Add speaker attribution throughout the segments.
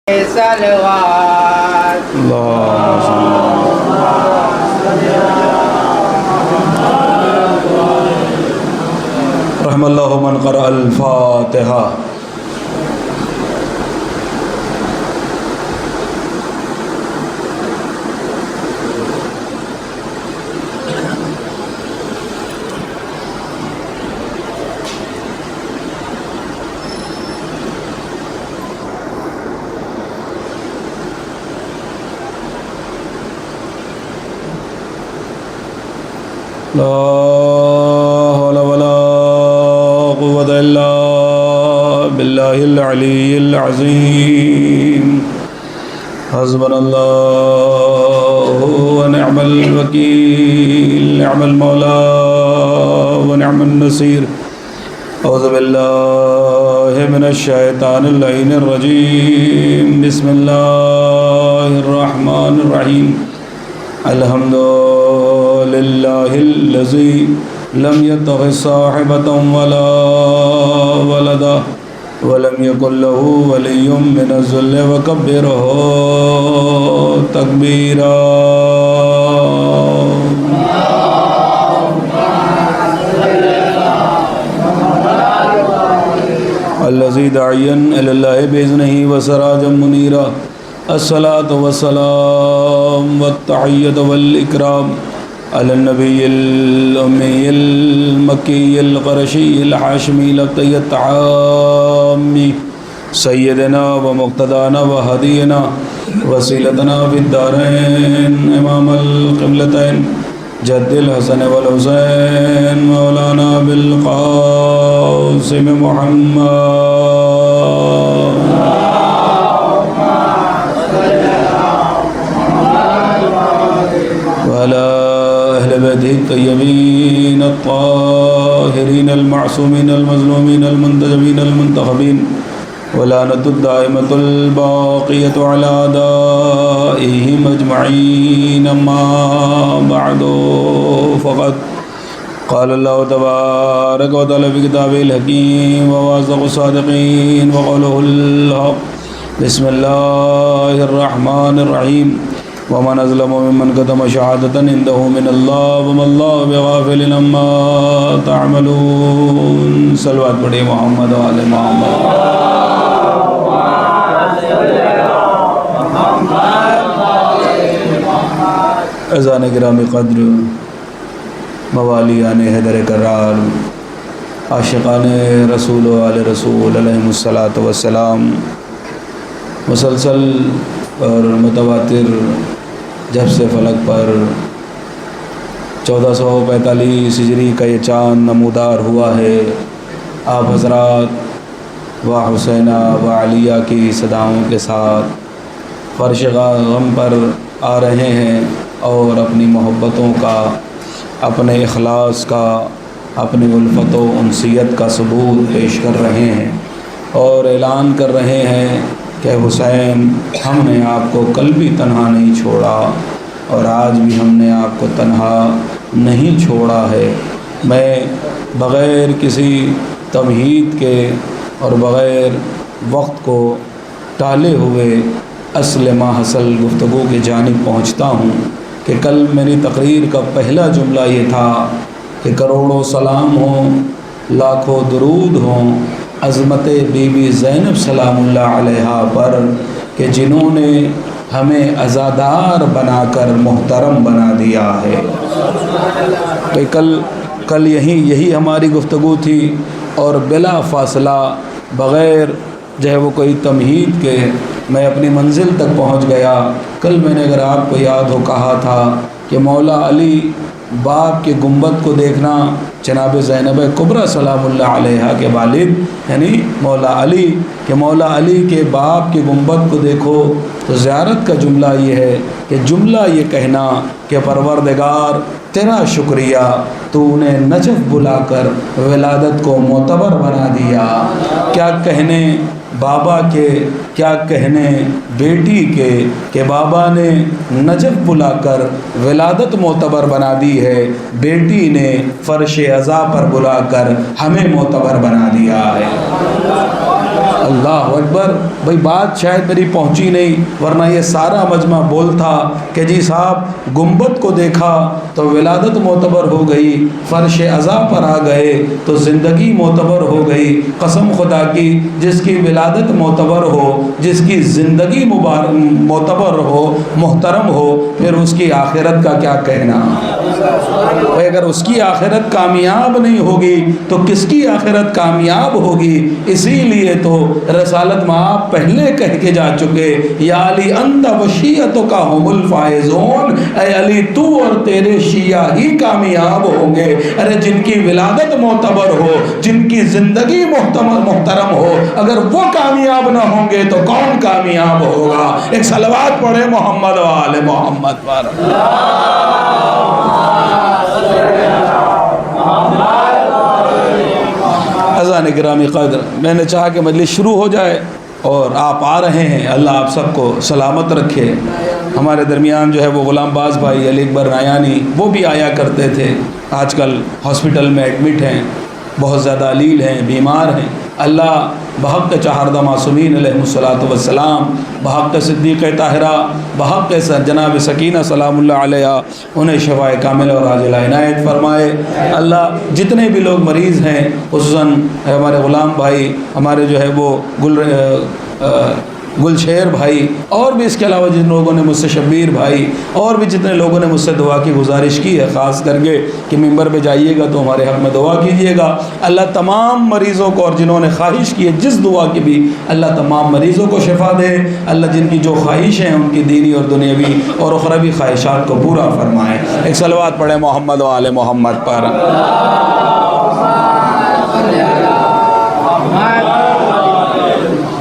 Speaker 1: صلوات
Speaker 2: رحم اللہ من قرأ الفاتحہ. لا حول ولا قوة إلا بالله العلي العظيم. حسبنا الله ونعم الوكيل، نعم المولى ونعم النصير. أعوذ بالله من الشيطان اللعين الرجيم. بسم الله الرحمن الرحيم. الحمد لله الذي لم يتخذ صاحبة ولا ولدا ولم يكن له ولي من الذل وكبره تكبيرا. الذي داعيا إلى الله بإذنه وسراجا منيرا. الصلاة والسلام والتحية والإكرام على النبي الأمي المكي القرشي الحاشمي لقي الطعام سيدنا ومقتدانا وهدينا وسيلتنا في الدارين إمام القبلتين جد الحسن والحسين مولانا بالقاسم محمد وعلى أهل بيته الطيبين الطاهرين المعصومين المظلومين المنتجبين المنتخبين ولعنة الدائمة الباقية على أعدائهم أجمعين. أما بعد فقد قال الله تبارك وتعالى في كتابه الحكيم وواثق الصادقين وقوله الحق. بسم الله الرحمن الرحيم. ومن أظلم ممن كتم شهادة عنده من الله وما الله بغافل عما تعملون. صلوات پڑھیے محمد و آل محمد. اذان گرامی قدر، موالیان حیدر کرار، عاشقان رسول و آل رسول علیہم الصلاۃ والسلام، مسلسل اور متواتر جب سے فلک پر 1445 ہجری کا یہ چاند نمودار ہوا ہے، آپ حضرات و حسینہ و علیہ کی صداؤں کے ساتھ فرش غم پر آ رہے ہیں اور اپنی محبتوں کا، اپنے اخلاص کا، اپنی الفت و انسیت کا ثبوت پیش کر رہے ہیں اور اعلان کر رہے ہیں کہ حسین، ہم نے آپ کو کل بھی تنہا نہیں چھوڑا اور آج بھی ہم نے آپ کو تنہا نہیں چھوڑا ہے. میں بغیر کسی تمہید کے اور بغیر وقت کو ٹالے ہوئے اصل ماحصل گفتگو کی جانب پہنچتا ہوں کہ کل میری تقریر کا پہلا جملہ یہ تھا کہ کروڑوں سلام ہوں، لاکھوں درود ہوں عظمت بی بی زینب سلام اللہ علیہا پر کہ جنہوں نے ہمیں عزادار بنا کر محترم بنا دیا ہے. تو کل یہی ہماری گفتگو تھی اور بلا فاصلہ بغیر جو ہے وہ کوئی تمہید کے میں اپنی منزل تک پہنچ گیا. کل میں نے اگر آپ کو یاد ہو کہا تھا کہ مولا علی باپ کے گنبد کو دیکھنا، جناب زینب کبریٰ سلام اللہ علیہا کے والد یعنی مولا علی، کہ مولا علی کے باپ کے گنبد کو دیکھو تو زیارت کا جملہ یہ ہے کہ جملہ یہ کہنا کہ پروردگار تیرا شکریہ، تو نے نجف بلا کر ولادت کو معتبر بنا دیا. کیا کہنے بابا کے، کیا کہنے بیٹی کے کہ بابا نے نجف بلا کر ولادت معتبر بنا دی ہے، بیٹی نے فرش عزا پر بلا کر ہمیں معتبر بنا دیا ہے. اللہ اکبر. بھائی بات شاید میری پہنچی نہیں، ورنہ یہ سارا مجمع بولتا کہ جی صاحب گنبد کو دیکھا تو ولادت معتبر ہو گئی، فرش عزا پر آ گئے تو زندگی معتبر ہو گئی. قسم خدا کی، جس کی ولادت معتبر ہو، جس کی زندگی معتبر ہو، محترم ہو، پھر اس کی آخرت کا کیا کہنا. بھائی اگر اس کی آخرت کامیاب نہیں ہوگی تو کس کی آخرت کامیاب ہوگی. اسی لیے تو رسالت مآب پہلے کہہ کے جا چکے، یا علی انت و شیعتک ہم الفائزون، اے علی تو اور تیرے شیعہ ہی کامیاب ہوں گے. ارے جن کی ولادت معتبر ہو، جن کی زندگی محترم ہو، اگر وہ کامیاب نہ ہوں گے تو کون کامیاب ہوگا. ایک صلوات پڑھے محمد و آل محمد پر. اذان گرامی قدر، میں نے چاہا کہ مجلس شروع ہو جائے اور آپ آ رہے ہیں، اللہ آپ سب کو سلامت رکھے. ہمارے درمیان جو ہے وہ غلام باز بھائی علی اکبر نایانی، وہ بھی آیا کرتے تھے، آج کل ہاسپٹل میں ایڈمٹ ہیں، بہت زیادہ علیل ہیں، بیمار ہیں. اللہ بحق چہاردہ معصومین علیہ الصلاۃ والسلام، بحق صدیق طاہرہ، بحق جناب سکینہ سلام اللہ علیہ، انہیں شفائے کامل اور عاجلہ عنایت فرمائے. اللہ جتنے بھی لوگ مریض ہیں، خصوصاً ہمارے غلام بھائی، ہمارے جو ہے وہ گلشیر بھائی، اور بھی اس کے علاوہ جن لوگوں نے مجھ سے شبیر بھائی، اور بھی جتنے لوگوں نے مجھ سے دعا کی گزارش کی ہے، خاص کر کے کہ ممبر پہ جائیے گا تو ہمارے حق میں دعا کیجیے گا. اللہ تمام مریضوں کو، اور جنہوں نے خواہش کی ہے جس دعا کی بھی، اللہ تمام مریضوں کو شفا دے. اللہ جن کی جو خواہش ہیں ان کی دینی اور دنیاوی اور اخروی خواہشات کو پورا فرمائے. ایک صلوات پڑھے محمد و آل محمد پر.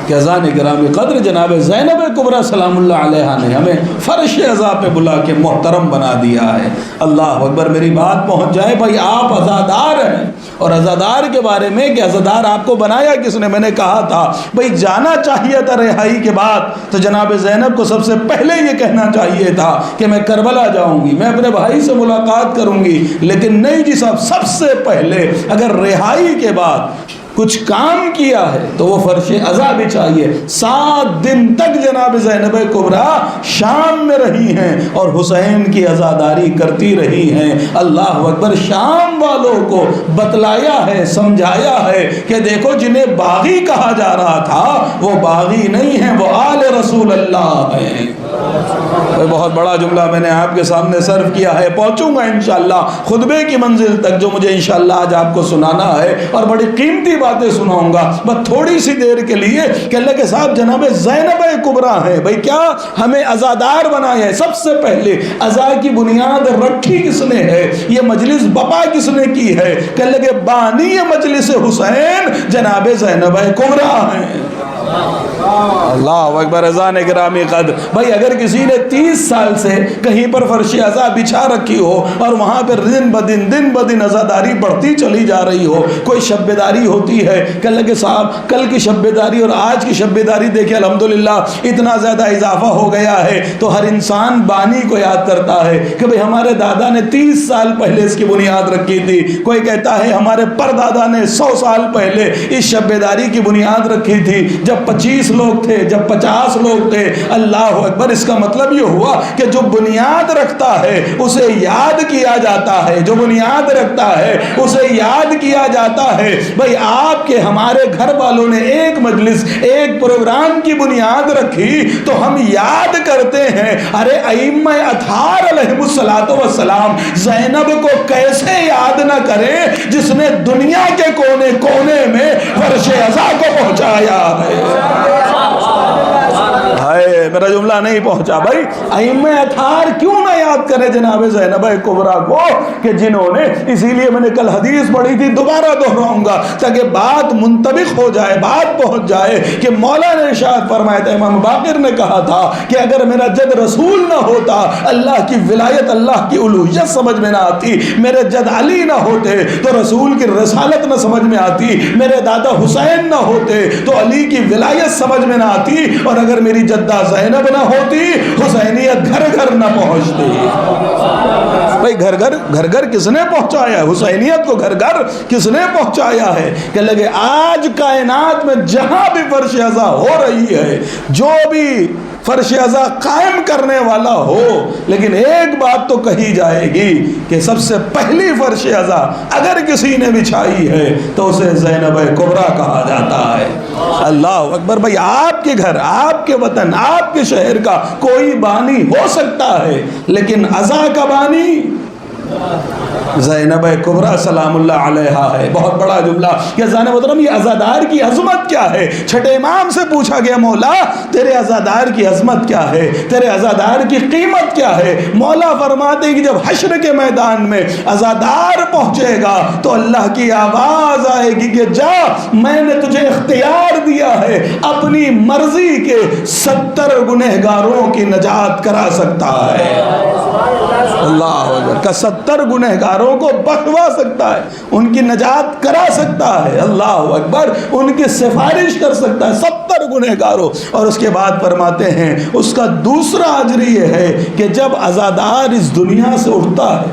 Speaker 2: کہ اذان گرامی قدر جناب زینب کبریٰ سلام اللہ علیہ نے ہمیں فرش عزا پہ بلا کے محترم بنا دیا ہے. اللہ اکبر. میری بات پہنچ جائے. بھائی آپ عزادار ہیں، اور عزادار کے بارے میں کہ عزادار آپ کو بنایا کس نے. میں نے کہا تھا بھئی جانا چاہیے تھا رہائی کے بعد تو جناب زینب کو سب سے پہلے یہ کہنا چاہیے تھا کہ میں کربلا جاؤں گی، میں اپنے بھائی سے ملاقات کروں گی، لیکن نہیں جی صاحب، سب سے پہلے اگر رہائی کے بعد کچھ کام کیا ہے تو وہ فرش عزا بھی چاہیے. 7 دن تک جناب زینب کبریٰ شام میں رہی ہیں اور حسین کی عزاداری کرتی رہی ہیں. اللہ اکبر. شام والوں کو بتلایا ہے، سمجھایا ہے کہ دیکھو جنہیں باغی کہا جا رہا تھا وہ باغی نہیں ہیں، وہ آل رسول اللہ ہیں. بہت بڑا جملہ میں نے آپ کے سامنے سرو کیا ہے. پہنچوں گا انشاءاللہ خطبے کی منزل تک جو مجھے انشاءاللہ آج آپ کو سنانا ہے، اور بڑی قیمتی باتیں سناؤں گا بس تھوڑی سی دیر کے لیے کہ اللہ کے صاحب جناب زینب کبریٰ ہیں. بھئی کیا ہمیں عزادار بنایا ہے. سب سے پہلے عزا کی بنیاد رکھی کس نے ہے، یہ مجلس بپا کس نے کی ہے کہ اللہ کے بانی مجلس حسین جناب زینب کبریٰ ہیں. اللہ اکبر. اذان گرامی قدر. بھائی اگر کسی نے 30 سال سے کہیں پر فرش عزا بچھا رکھی ہو اور وہاں پر دن بدن عزاداری بڑھتی چلی جا رہی ہو، کوئی شب داری ہوتی ہے کہ اللہ کے صاحب کل کی شب داری اور آج کی شب داری دیکھیں الحمدللہ اتنا زیادہ اضافہ ہو گیا ہے تو ہر انسان بانی کو یاد کرتا ہے کہ بھئی ہمارے دادا نے 30 سال پہلے اس کی بنیاد رکھی تھی. کوئی کہتا ہے ہمارے پردادا نے 100 سال پہلے اس شب داری کی بنیاد رکھی تھی، جب 25 لوگ تھے، جب 50 لوگ تھے. اللہ اکبر. اس کا مطلب یہ ہوا کہ جو بنیاد رکھتا ہے اسے یاد کیا جاتا ہے، جو بنیاد رکھتا ہے اسے یاد کیا جاتا ہے. بھئی آپ کے ہمارے گھر والوں نے ایک مجلس، ایک پروگرام کی بنیاد رکھی تو ہم یاد کرتے ہیں ارے ائمہ اطہار علیہ السلام زینب کو کیسے یاد نہ کریں جس نے دنیا کے کونے کونے میں فرش عزا کو پہنچایا ہے. میرا جملہ نہیں پہنچا. بھائی ائمہ اطہار کیوں نہ یاد کرے جناب زینب کبریٰ کو کہ جنہوں نے، اسی لیے میں نے کل حدیث پڑھی تھی، دوبارہ دہراؤں گا تاکہ بات منطبق ہو جائے، بات پہنچ جائے کہ مولا نے ارشاد فرمایا تھا، امام باقر نے کہا تھا کہ اگر میرا جد رسول نہ ہوتا اللہ کی ولایت، اللہ کی الوہیت سمجھ میں نہ آتی، میرے جد علی نہ ہوتے تو رسول کی رسالت نہ سمجھ میں آتی، میرے دادا حسین نہ ہوتے تو علی کی ولایت سمجھ میں نہ آتی، اور اگر میری جدہ زینب زینب نہ ہوتی حسینیت گھر گھر نہ پہنچتی۔ بھائی گھر گھر کس نے پہنچایا ہے؟ حسینیت کو گھر گھر کس نے پہنچایا ہے؟ کہ لگے آج کائنات میں جہاں بھی فرش ازا ہو رہی ہے، جو بھی فرش ازا قائم کرنے والا ہو، لیکن ایک بات تو کہی جائے گی کہ سب سے پہلی فرش ازا اگر کسی نے بچھائی ہے تو اسے زینب کبریٰ کہا جاتا ہے۔ اللہ اکبر۔ بھائی آپ کے گھر، آپ کے وطن، آپ کے شہر کا کوئی بانی ہو سکتا ہے، لیکن ازا کا بانی زینب کبریٰ سلام اللہ علیہا ہے۔ بہت بڑا جملہ کہ زینب محترم یہ عزادار کی عظمت کیا ہے؟ چھٹے امام سے پوچھا گیا مولا تیرے عزادار کی عظمت کیا ہے، تیرے عزادار کی قیمت کیا ہے؟ مولا فرماتے کہ جب حشر کے میدان میں عزادار پہنچے گا تو اللہ کی آواز آئے گی کہ جا، میں نے تجھے اختیار دیا ہے اپنی مرضی کے 70 گنہگاروں کی نجات کرا سکتا ہے۔ اللہ اکبر۔ کا 70 گنہگاروں کو بخشوا سکتا ہے، ان کی نجات کرا سکتا ہے۔ اللہ اکبر۔ ان کی سفارش کر سکتا ہے 70 گنہگاروں۔ اور اس کے بعد فرماتے ہیں اس کا دوسرا اجر یہ ہے کہ جب عزادار اس دنیا سے اٹھتا ہے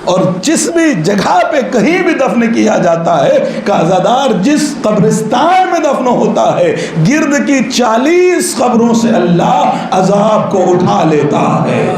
Speaker 2: اور جس بھی جگہ پہ کہیں بھی دفن کیا جاتا ہے کہ عزادار جس قبرستان میں دفن ہوتا ہے گرد کی 40 قبروں سے اللہ عذاب کو اٹھا لیتا ہے۔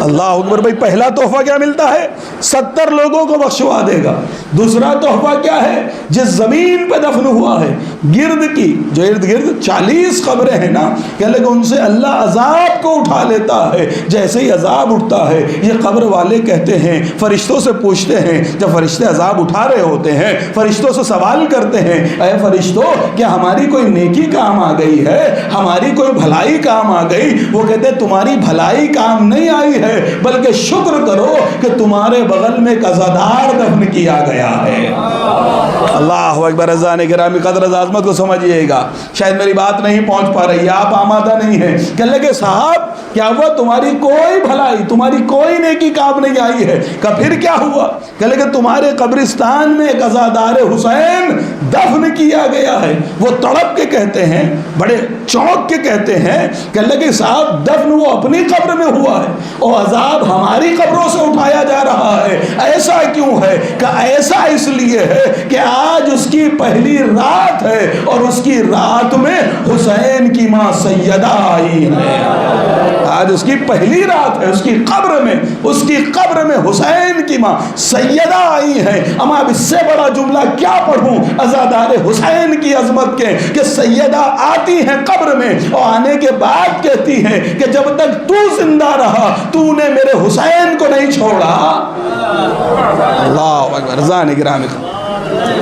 Speaker 2: اللہ اکبر۔ بھائی پہلا تحفہ کیا ملتا ہے؟ 70 لوگوں کو بخشوا دے گا۔ دوسرا تحفہ کیا ہے؟ جس زمین پہ دفن ہوا ہے گرد کی جو ارد گرد 40 قبریں ہیں نا، کہ لگے ان سے اللہ عذاب کو اٹھا لیتا ہے۔ جیسے ہی عذاب اٹھتا ہے یہ قبر والے کہتے ہیں، فرشتوں سے پوچھتے ہیں، جب فرشتے عذاب اٹھا رہے ہوتے ہیں فرشتوں سے سوال کرتے ہیں، اے فرشتوں کیا ہماری کوئی نیکی کام آ گئی ہے، ہماری کوئی بھلائی کام آ گئی؟ وہ کہتے ہیں تمہاری بھلائی کام نہیں آئی ہے، بلکہ شکر کرو کہ تمہارے بغل میں ایک عزادار دفن کیا گیا ہے۔ اللہ اکبر۔ عزیزان گرامی قدر عظمت کو سمجھیے گا، شاید میری بات نہیں پہنچ پا رہی ہے، آپ آمادہ نہیں ہیں۔ کہنے لگے صاحب کیا ہوا؟ تمہاری کوئی بھلائی، تمہاری کوئی نیکی کام نہیں آئی ہے۔ کہ پھر کیا ہوا؟ کہنے لگے تمہارے قبرستان میں ایک عزادار حسین دفن کیا گیا ہے۔ وہ تڑپ کے کہتے ہیں، بڑے چونک کے کہتے ہیں، کہنے لگے صاحب دفن وہ اپنی قبر میں ہوا ہے اور عذاب ہماری قبروں سے اٹھایا جا رہا ہے۔ ایسا کیوں ہے؟ کہ ایسا اس لیے ہے کہ آج اس کی پہلی رات ہے اور اس کی رات میں حسین کی ماں سیدہ آئی ہے۔ آج اس کی پہلی رات ہے، اس کی قبر میں حسین کی ماں سیدہ آئی ہیں۔ اما اب اس سے بڑا جملہ کیا پڑھوں عزادار حسین کی عظمت کے کہ سیدہ آتی ہیں قبر میں اور آنے کے بعد کہتی ہیں کہ جب تک تو زندہ رہا تو نے میرے حسین کو نہیں چھوڑا۔ اللہ اکبر۔ رضان گرامی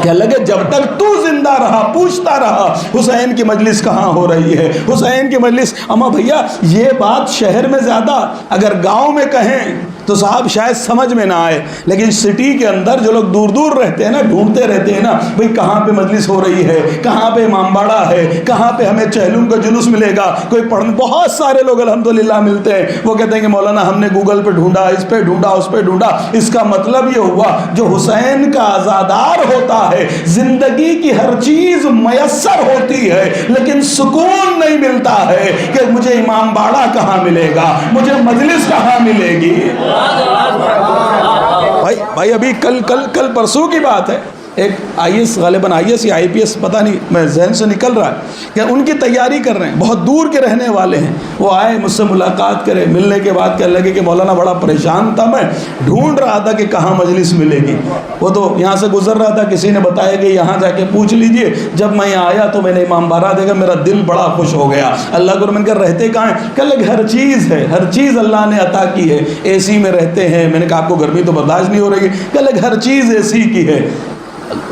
Speaker 2: کہ لگے جب تک تو زندہ رہا پوچھتا رہا حسین کی مجلس کہاں ہو رہی ہے، حسین کی مجلس۔ اما بھیا یہ بات شہر میں زیادہ، اگر گاؤں میں کہیں تو صاحب شاید سمجھ میں نہ آئے، لیکن سٹی کے اندر جو لوگ دور دور رہتے ہیں نا، ڈھونڈتے رہتے ہیں نا بھئی کہاں پہ مجلس ہو رہی ہے، کہاں پہ امام باڑہ ہے، کہاں پہ ہمیں چہلم کا جلوس ملے گا، کوئی پڑھنے، بہت سارے لوگ الحمدللہ ملتے ہیں، وہ کہتے ہیں کہ مولانا ہم نے گوگل پہ ڈھونڈا، اس پہ ڈھونڈا، اس پہ ڈھونڈا۔ اس کا مطلب یہ ہوا جو حسین کا عزادار ہوتا ہے زندگی کی ہر چیز میسر ہوتی ہے لیکن سکون نہیں ملتا ہے کہ مجھے امام باڑہ کہاں ملے گا، مجھے مجلس کہاں ملے گی۔ بھائی ابھی کل پرسوں کی بات ہے، ایک آئی ایس، غالباً آئی ایس یا آئی پی ایس پتہ نہیں، میں ذہن سے نکل رہا ہے کہ ان کی تیاری کر رہے ہیں، بہت دور کے رہنے والے ہیں۔ وہ آئے مجھ سے ملاقات کرے، ملنے کے بعد کہنے لگے کہ مولانا بڑا پریشان تھا، میں ڈھونڈ رہا تھا کہ کہاں مجلس ملے گی۔ وہ تو یہاں سے گزر رہا تھا، کسی نے بتایا کہ یہاں جا کے پوچھ لیجئے۔ جب میں یہاں آیا تو میں نے امام باڑہ دیکھا، میرا دل بڑا خوش ہو گیا۔ اللہ کو من کر رہتے کہاں ہیں؟ کہنے لگے ہر چیز ہے، ہر چیز اللہ نے عطا کی ہے، اے سی میں رہتے ہیں۔ میں نے کہا آپ کو گرمی تو برداشت نہیں ہو رہی؟ کہنے لگے ہر چیز اے سی کی ہے۔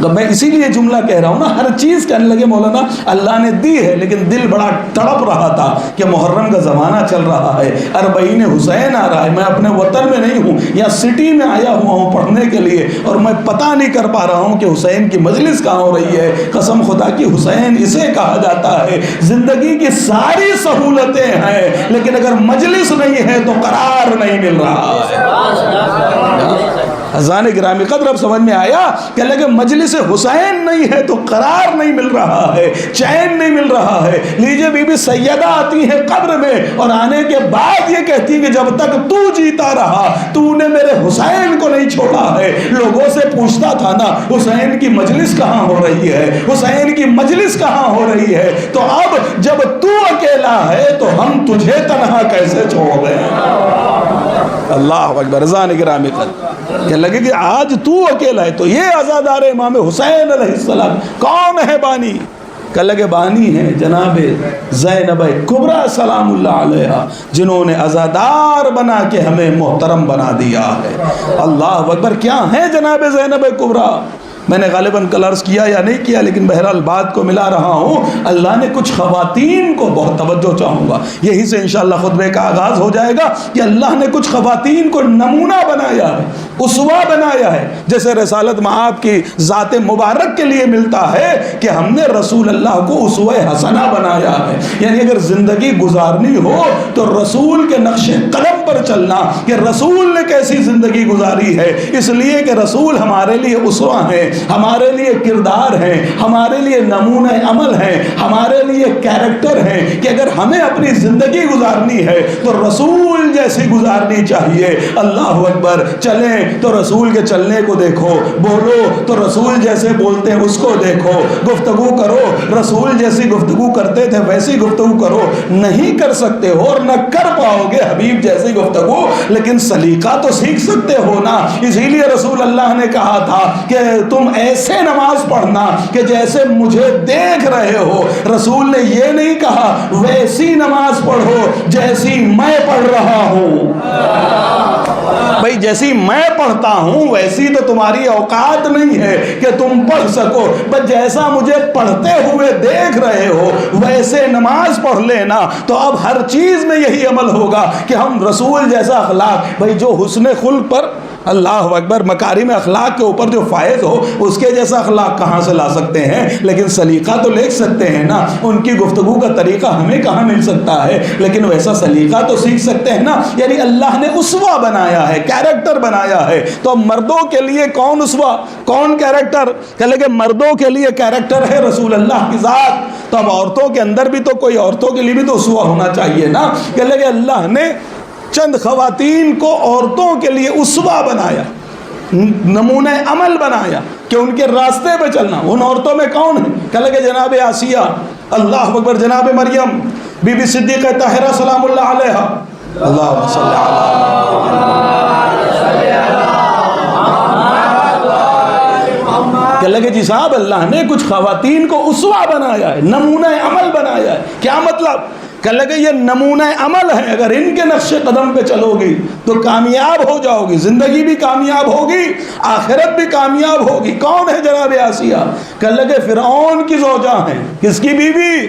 Speaker 2: میں اسی لیے جملہ کہہ رہا ہوں نا، ہر چیز کہنے لگے مولانا اللہ نے دی ہے، لیکن دل بڑا تڑپ رہا تھا کہ محرم کا زمانہ چل رہا ہے، اربعین حسین آ رہا ہے، میں اپنے وطن میں نہیں ہوں یا سٹی میں آیا ہوا ہوں پڑھنے کے لیے اور میں پتہ نہیں کر پا رہا ہوں کہ حسین کی مجلس کہاں ہو رہی ہے۔ قسم خدا کی حسین اسے کہا جاتا ہے زندگی کی ساری سہولتیں ہیں لیکن اگر مجلس نہیں ہے تو قرار نہیں مل رہا ہے۔ اذان گرامی قدر اب سمجھ میں آیا کہ لگے مجلس حسین نہیں ہے تو قرار نہیں مل رہا ہے، چین نہیں مل رہا ہے۔ لیجئے بی بی سیدہ آتی ہے قبر میں اور آنے کے بعد یہ کہتی ہے کہ جب تک تو جیتا رہا تو نے میرے حسین کو نہیں چھوڑا ہے۔ لوگوں سے پوچھتا تھا نا حسین کی مجلس کہاں ہو رہی ہے، حسین کی مجلس کہاں ہو رہی ہے، تو اب جب تو اکیلا ہے تو ہم تجھے تنہا کیسے چھوڑ دیں۔ اللہ اکبر۔ اذان گرامی قدر کہ لگے کہ آج تو اکیلا ہے، تو یہ عزادار امام حسین علیہ السلام کون ہے بانی؟ کہ لگے بانی ہے جناب زینب کبریٰ سلام اللہ علیہا، جنہوں نے عزادار بنا کے ہمیں محترم بنا دیا ہے۔ اللہ اکبر۔ کیا ہیں جناب زینب کبریٰ؟ میں نے غالباً کل عرض کیا یا نہیں کیا، لیکن بہرحال بات کو ملا رہا ہوں۔ اللہ نے کچھ خواتین کو بہت توجہ چاہوں گا، یہی سے انشاءاللہ خطبے کا آغاز ہو جائے گا کہ اللہ نے کچھ خواتین کو نمونہ بنایا ہے، اسوہ بنایا ہے۔ جیسے رسالت مآب کی ذات مبارک کے لیے ملتا ہے کہ ہم نے رسول اللہ کو اسوہ حسنہ بنایا ہے، یعنی اگر زندگی گزارنی ہو تو رسول کے نقش قدم پر چلنا کہ رسول نے کیسی زندگی گزاری ہے، اس لیے کہ رسول ہمارے لیے اسوہ ہیں، ہمارے لیے کردار ہیں، ہمارے لیے نمونہ عمل ہیں، ہمارے لیے کیریکٹر ہیں کہ اگر ہمیں اپنی زندگی گزارنی ہے تو رسول جیسی گزارنی چاہیے۔ اللہ اکبر۔ چلیں تو رسول کے چلنے کو دیکھو، بولو تو رسول جیسے بولتے ہیں اس کو دیکھو، گفتگو کرو رسول جیسی گفتگو کرتے تھے ویسی گفتگو کرو۔ نہیں کر سکتے ہو اور نہ کر پاؤ گے حبیب جیسی گفتگو، لیکن سلیقہ تو سیکھ سکتے ہو نا۔ اسی لیے رسول اللہ نے کہا تھا کہ تم ایسے نماز پڑھنا کہ جیسے مجھے دیکھ رہے ہو۔ رسول نے یہ نہیں کہا ویسی نماز پڑھو جیسی میں پڑھ رہا ہوں۔ بھئی جیسی میں پڑھتا ہوں ویسی تو تمہاری اوقات نہیں ہے کہ تم پڑھ سکو، بس جیسا مجھے پڑھتے ہوئے دیکھ رہے ہو ویسے نماز پڑھ لینا۔ تو اب ہر چیز میں یہی عمل ہوگا کہ ہم رسول جیسا اخلاق، بھئی جو حسن خلق پر اللہ اکبر مکارم اخلاق کے اوپر جو فائز ہو اس کے جیسا اخلاق کہاں سے لا سکتے ہیں، لیکن سلیقہ تو لے سکتے ہیں نا۔ ان کی گفتگو کا طریقہ ہمیں کہاں مل سکتا ہے، لیکن ویسا سلیقہ تو سیکھ سکتے ہیں نا۔ یعنی اللہ نے اسوہ بنایا ہے، کیریکٹر بنایا ہے۔ تو مردوں کے لیے کون اسوہ، کون کیریکٹر؟ کہ لگے مردوں کے لیے کیریکٹر ہے رسول اللہ کی ذات، تو اب عورتوں کے اندر بھی تو کوئی عورتوں کے لیے بھی تو اسوہ ہونا چاہیے نا۔ کہ لگے اللہ نے چند خواتین کو عورتوں کے لیے اسوہ بنایا، نمونہ عمل بنایا کہ ان کے راستے پہ چلنا۔ ان عورتوں میں کون ہے؟ کہ لگے جناب آسیہ، اللہ اکبر، جناب مریم، بی بی صدیقہ طاہرہ سلام اللہ علیہا، اللہ صلی کہ لگے جی صاحب اللہ نے کچھ خواتین کو اسوہ بنایا ہے، نمونہ عمل بنایا ہے۔ کیا مطلب؟ کہ لگے یہ نمونہ عمل ہے، اگر ان کے نقش قدم پہ چلو گی تو کامیاب ہو جاؤ گی، زندگی بھی کامیاب ہوگی، آخرت بھی کامیاب ہوگی۔ کون ہے جناب آسیہ؟ کہ لگے فرعون کی زوجہ ہیں۔ کس کی بیوی؟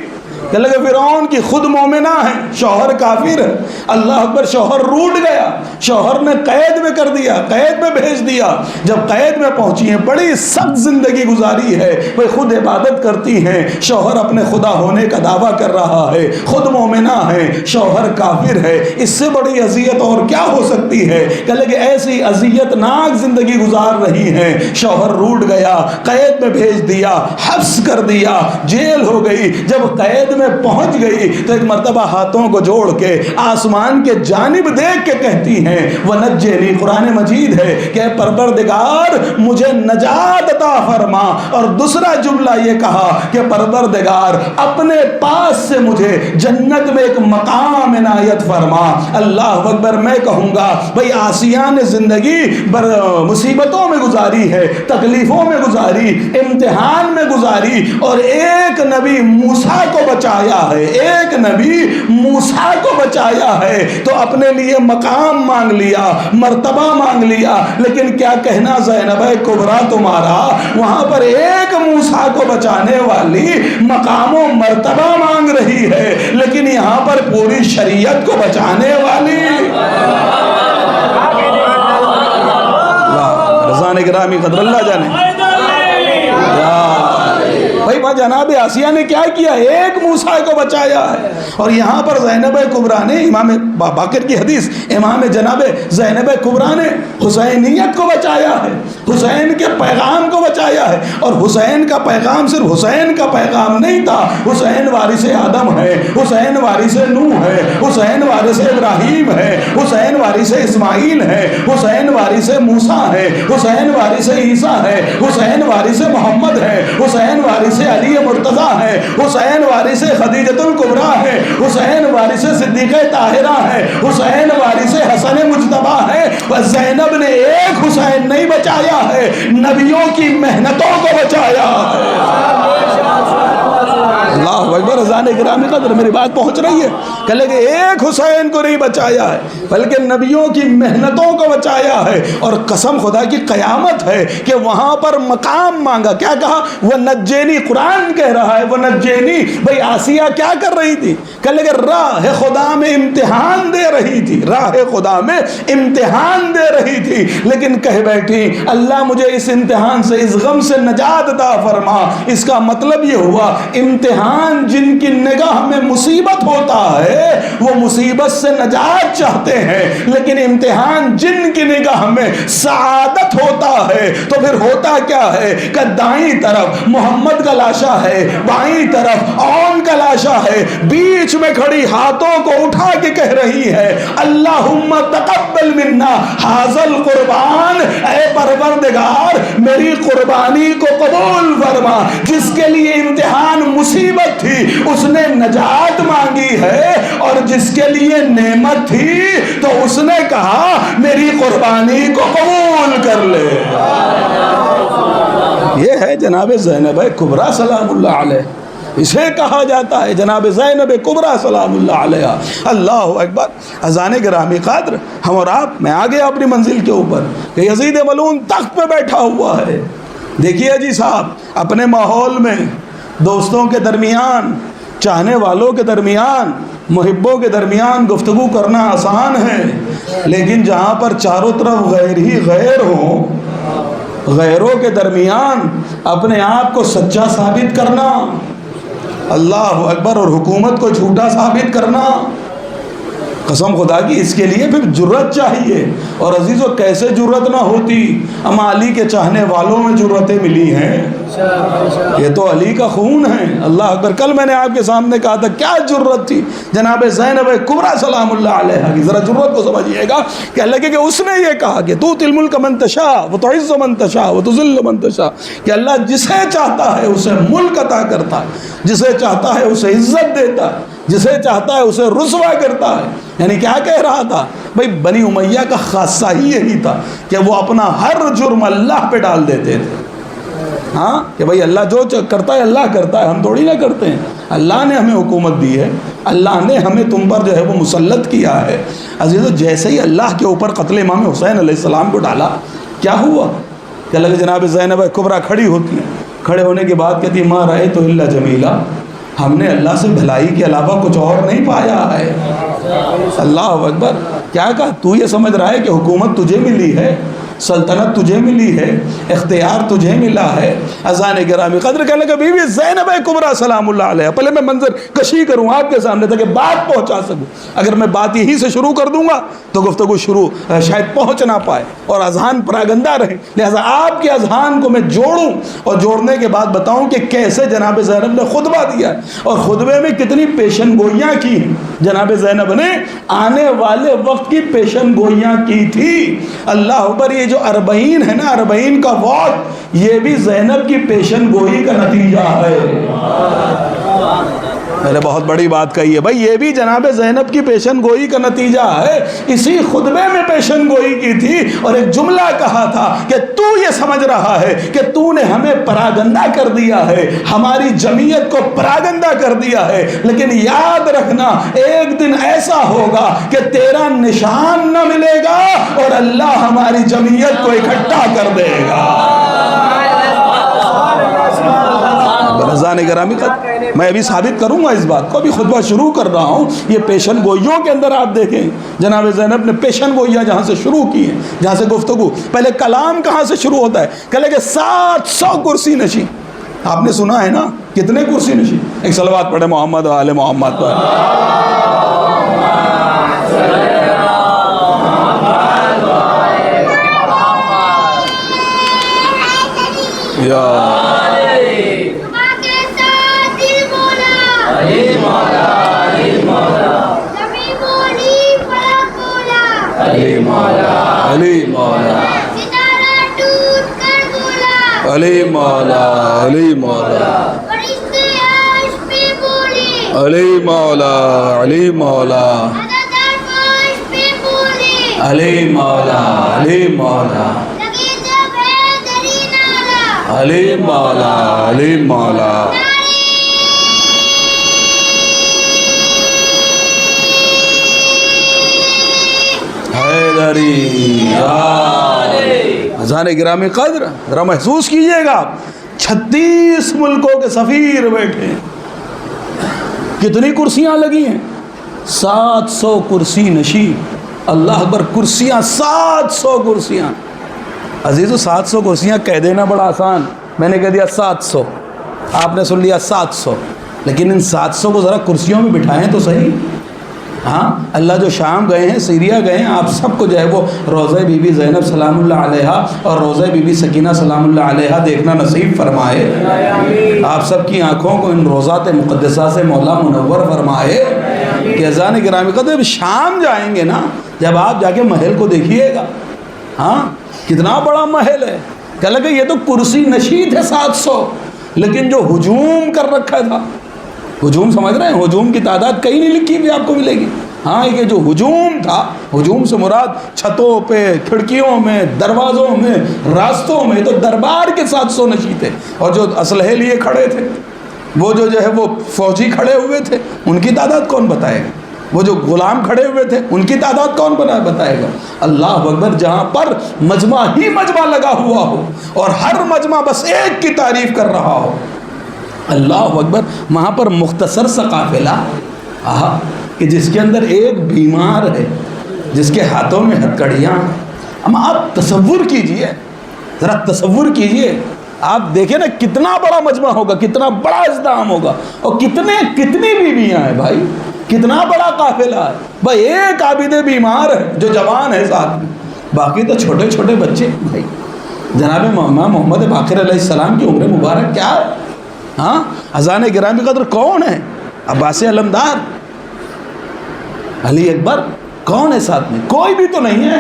Speaker 2: کہ لگے فرعون کی خود مومنہ ہیں، شوہر کافر ہے۔ اللہ اکبر۔ شوہر روٹ گیا، شوہر نے قید میں کر دیا، قید میں بھیج دیا۔ جب قید میں پہنچی ہیں بڑی سخت زندگی گزاری ہے، وہ خود عبادت کرتی ہیں، شوہر اپنے خدا ہونے کا دعویٰ کر رہا ہے، خود مومنہ ہے، شوہر کافر ہے۔ اس سے بڑی اذیت اور کیا ہو سکتی ہے؟ کہ لگے ایسی اذیت ناک زندگی گزار رہی ہیں، شوہر روٹ گیا، قید میں بھیج دیا، حبس کر دیا، جیل ہو گئی۔ جب قید میں پہنچ گئی تو ایک مرتبہ ہاتھوں کو جوڑ کے آسمان کے جانب دیکھ کے کہتی ہیں وَنَجِّنِي، قرآن مجید ہے کہ پروردگار مجھے نجات عطا فرما۔ اور دوسرا جملہ یہ کہا کہ پروردگار اپنے پاس سے مجھے جنت میں ایک مقام عنایت فرما۔ اللہ اکبر۔ میں کہوں گا بھئی آسیہ نے زندگی مصیبتوں میں گزاری ہے، تکلیفوں میں گزاری، امتحان میں گزاری، اور ایک نبی موسیٰ کو بچایا ہے، ایک نبی موسیٰ کو بچایا ہے، تو اپنے لیے مقام مانگ لیا، مرتبہ مانگ لیا۔ لیکن کیا کہنا زینب کبریٰ تمہارا، وہاں پر ایک موسیٰ کو بچانے والی مقام و مرتبہ مانگ رہی ہے، لیکن یہاں پر پوری شریعت کو بچانے والی رضان گرامی قدر اللہ جانے۔ بھائی جناب آسیہ نے کیا کیا؟ ایک موسیٰ کو بچایا ہے۔ اور یہاں پر زینب کبریٰ نے امام باقر کی حدیث، امام جناب زینب کبریٰ نے حسینیت کو بچایا ہے، حسین کے پیغام کو بچایا ہے. اور حسین کا پیغام صرف حسین کا پیغام نہیں تھا، حسین وارث آدم ہے، حسین وارث نوح ہے، حسین وارث ابراہیم ہے، حسین وارث اسماعیل ہے، حسین وارث موسیٰ ہے، حسین وارث عیسیٰ ہے، حسین وارث محمد ہے، حسین وارث علی مرتضیٰ ہے، حسین وارث خدیجۃ الکبریٰ ہے، حسین وارث صدیقہ طاہرہ ہے، حسین وارث حسن مجتبیٰ ہے. زینب نے ایک حسین نہیں بچایا ہے، نبیوں کی محنتوں کو بچایا ہے. اللہ اکبر. اذان گرامی قدر میری بات پہنچ رہی ہے؟ کہ لیکن ایک حسین کو نہیں بچایا ہے بلکہ نبیوں کی محنتوں کو بچایا ہے. اور قسم خدا کی قیامت ہے کہ وہاں پر مقام مانگا. کیا کہا؟ وہ نجینی. قرآن کہہ رہا ہے وہ نجینی. بھئی آسیہ کیا کر رہی تھی؟ کہ لیکن راہ خدا میں امتحان دے رہی تھی، راہ خدا میں امتحان دے رہی تھی، لیکن کہہ بیٹھی اللہ مجھے اس امتحان سے، اس غم سے نجات عطا فرما. اس کا مطلب یہ ہوا امتحان جن کی نگاہ میں مصیبت ہوتا ہے وہ مصیبت سے نجات چاہتے ہیں، لیکن امتحان جن کی نگاہ میں سعادت ہوتا ہے تو پھر ہوتا کیا ہے کہ دائیں طرف محمد کا لاشا ہے، بائیں طرف اون کا لاشا ہے، بیچ میں کھڑی ہاتھوں کو اٹھا کے کہہ رہی ہے اللہم تقبل منا حاضل قربان. اے پروردگار میری قربانی کو قبول فرما. جس کے لیے امتحان مصیبت تھی اس نے نجات مانگی ہے، اور جس کے لیے نعمت تھی تو اس نے کہا میری قربانی کو قبول کر لے. یہ ہے جناب زینب کبریٰ سلام اللہ علیہ. اسے کہا جاتا ہے جناب زینب کبریٰ سلام اللہ علیہ. اللہ اکبر. اذان گرامی قدر ہم اور آپ، میں آگے اپنی منزل کے اوپر کہ یزید ملعون تخت پہ بیٹھا ہوا ہے. دیکھیے جی صاحب، اپنے ماحول میں دوستوں کے درمیان، چاہنے والوں کے درمیان، محبوں کے درمیان گفتگو کرنا آسان ہے، لیکن جہاں پر چاروں طرف غیر ہی غیر ہوں، غیروں کے درمیان اپنے آپ کو سچا ثابت کرنا، اللہ اکبر، اور حکومت کو جھوٹا ثابت کرنا، قسم خدا کی اس کے لیے پھر جرت چاہیے. اور عزیزو کیسے جرت نہ ہوتی؟ اما علی کے چاہنے والوں میں جرتیں ملی ہیں، یہ تو علی کا خون ہے. اللہ اکبر. کل میں نے آپ کے سامنے کہا تھا کیا جرت تھی جناب زینب کبریٰ سلام اللہ علیہ کی. ذرا جرت کو سمجھیے گا کہ اللہ کہ اس نے یہ کہا کہ تو تل ملک من تشاء و تعز من تشاء و تذل من تشاء، کہ اللہ جسے چاہتا ہے اسے ملک عطا کرتا ہے، جسے چاہتا ہے اسے عزت دیتا ہے، جسے چاہتا ہے اسے رسوا کرتا ہے. یعنی کیا کہہ رہا تھا؟ بھئی بنی امیہ کا خاصہ ہی یہی تھا کہ وہ اپنا ہر جرم اللہ پہ ڈال دیتے تھے. ہاں کہ بھئی اللہ جو کرتا ہے اللہ کرتا ہے، ہم تھوڑی نہ کرتے ہیں. اللہ نے ہمیں حکومت دی ہے، اللہ نے ہمیں تم پر جو ہے وہ مسلط کیا ہے. عزیزو جیسے ہی اللہ کے اوپر قتل امام حسین علیہ السلام کو ڈالا، کیا ہوا کہ اللہ جناب زینب کبریٰ کھڑی ہوتی ہیں. کھڑے ہونے کے بعد کہتی ما رأیت الا جمیلا، ہم نے اللہ سے بھلائی کے علاوہ کچھ اور نہیں پایا ہے. اللہ اکبر. کیا کہا؟ تو یہ سمجھ رہا ہے کہ حکومت تجھے ملی ہے، سلطنت تجھے ملی ہے، اختیار تجھے ملا ہے. اذان گرامی قدر کہنے لگا بی بی زینب کبریٰ سلام اللہ علیہ. پہلے میں منظر کشی کروں آپ کے سامنے تاکہ بات پہنچا سکوں. اگر میں بات یہی سے شروع کر دوں گا تو گفتگو شروع شاید پہنچ نہ پائے اور اذہان پراگندہ رہے. لہذا آپ کے اذہان کو میں جوڑوں اور جوڑنے کے بعد بتاؤں کہ کیسے جناب زینب نے خطبہ دیا اور خطبے میں کتنی پیشن گوئیاں کی ہیں. جناب زینب نے آنے والے وقت کی پیشن گوئیاں کی تھی. اللہ اکبر. یہ جو 40 ہے نا، 40 کا وقت، یہ بھی زینب کی پیشن گوئی کا نتیجہ ہے. میں نے بہت بڑی بات کہی ہے بھائی، یہ بھی جناب زینب کی پیشن گوئی کا نتیجہ ہے. اسی خطبے میں پیشن گوئی کی تھی اور ایک جملہ کہا تھا کہ تو یہ سمجھ رہا ہے کہ تو نے ہمیں پراگندہ کر دیا ہے، ہماری جمعیت کو پراگندہ کر دیا ہے، لیکن یاد رکھنا ایک دن ایسا ہوگا کہ تیرا نشان نہ ملے گا اور اللہ ہماری جمعیت کو اکٹھا کر دے گا. رضان گرامی میں ابھی ثابت کروں گا اس بات کو، ابھی خطبہ شروع کر رہا ہوں. یہ پیشن گوئیوں کے اندر آپ دیکھیں جناب زینب نے پیشن گوئیاں جہاں سے شروع کی ہیں، جہاں سے گفتگو، پہلے کلام کہاں سے شروع ہوتا ہے؟ کہلے کہ 700 کرسی نشین آپ نے سنا ہے نا کتنے کرسی نشین. ایک صلوات پڑھے محمد و آل محمد پر. یا علی مولا علی مولا علی مولا علی مولا علی مولا علی مولا علی مولا علی مولا علی مولا علی مولا. اذان گرامی قدر ذرا محسوس کیجئے گا 36 ملکوں کے سفیر بیٹھے ہیں. کتنی کرسیاں لگی ہیں؟ 700 کرسی نشین. اللہ اکبر. کرسیاں 700 کرسیاں. عزیزو 700 کرسیاں کہہ دینا بڑا آسان. میں نے کہہ دیا 700, آپ نے سن لیا 700, لیکن ان 700 کو ذرا کرسیوں میں بٹھائیں تو صحیح. ہاں اللہ جو شام گئے ہیں, سیریا گئے ہیں, آپ سب کو جو ہے وہ روضہ بی بی زینب سلام اللہ علیہا اور روضہ بی بی سکینہ سلام اللہ علیہا دیکھنا نصیب فرمائے. آپ سب کی آنکھوں کو ان روضات مقدسہ سے مولا منور فرمائے. کہ اذان گرامی قدر شام جائیں گے نا, جب آپ جا کے محل کو دیکھیے گا, ہاں کتنا بڑا محل ہے. کہ لگے یہ تو کرسی نشین ہے 700, لیکن جو ہجوم کر رکھا تھا, ہجوم سمجھ رہے ہیں, ہجوم کی تعداد کہیں نہیں لکھی ہوئی آپ کو ملے گی. ہاں یہ جو ہجوم تھا, ہجوم سے مراد چھتوں پہ, کھڑکیوں میں, دروازوں میں, راستوں میں, تو دربار کے 700 نشین تھے. اور جو اسلحے لیے کھڑے تھے, وہ جو ہے وہ فوجی کھڑے ہوئے تھے, ان کی تعداد کون بتائے گا؟ وہ جو غلام کھڑے ہوئے تھے, ان کی تعداد کون بتائے گا؟ اللہ اکبر. جہاں پر مجمع ہی مجمع لگا ہوا ہو اور ہر مجمع بس ایک کی تعریف کر رہا ہو, اللہ اکبر. وہاں پر مختصر سا قافلہ کہ جس کے اندر ایک بیمار ہے, جس کے ہاتھوں میں ہتھکڑیاں. اما آپ تصور کیجئے, ذرا تصور کیجئے, آپ دیکھیں نا کتنا بڑا مجمع ہوگا, کتنا بڑا ازدحام ہوگا, اور کتنی بیویاں ہیں بھائی, کتنا بڑا قافلہ ہے بھائی. ایک عابد بیمار ہے جو جوان ہے ساتھ میں, باقی تو چھوٹے چھوٹے بچے. بھائی جناب محمد باقر علیہ السلام کی عمر مبارک کیا ہے؟ ہاں اذان گرامی قدر کون ہے؟ عباس علمدار, علی اکبر, کون ہے ساتھ میں؟ کوئی بھی تو نہیں ہے,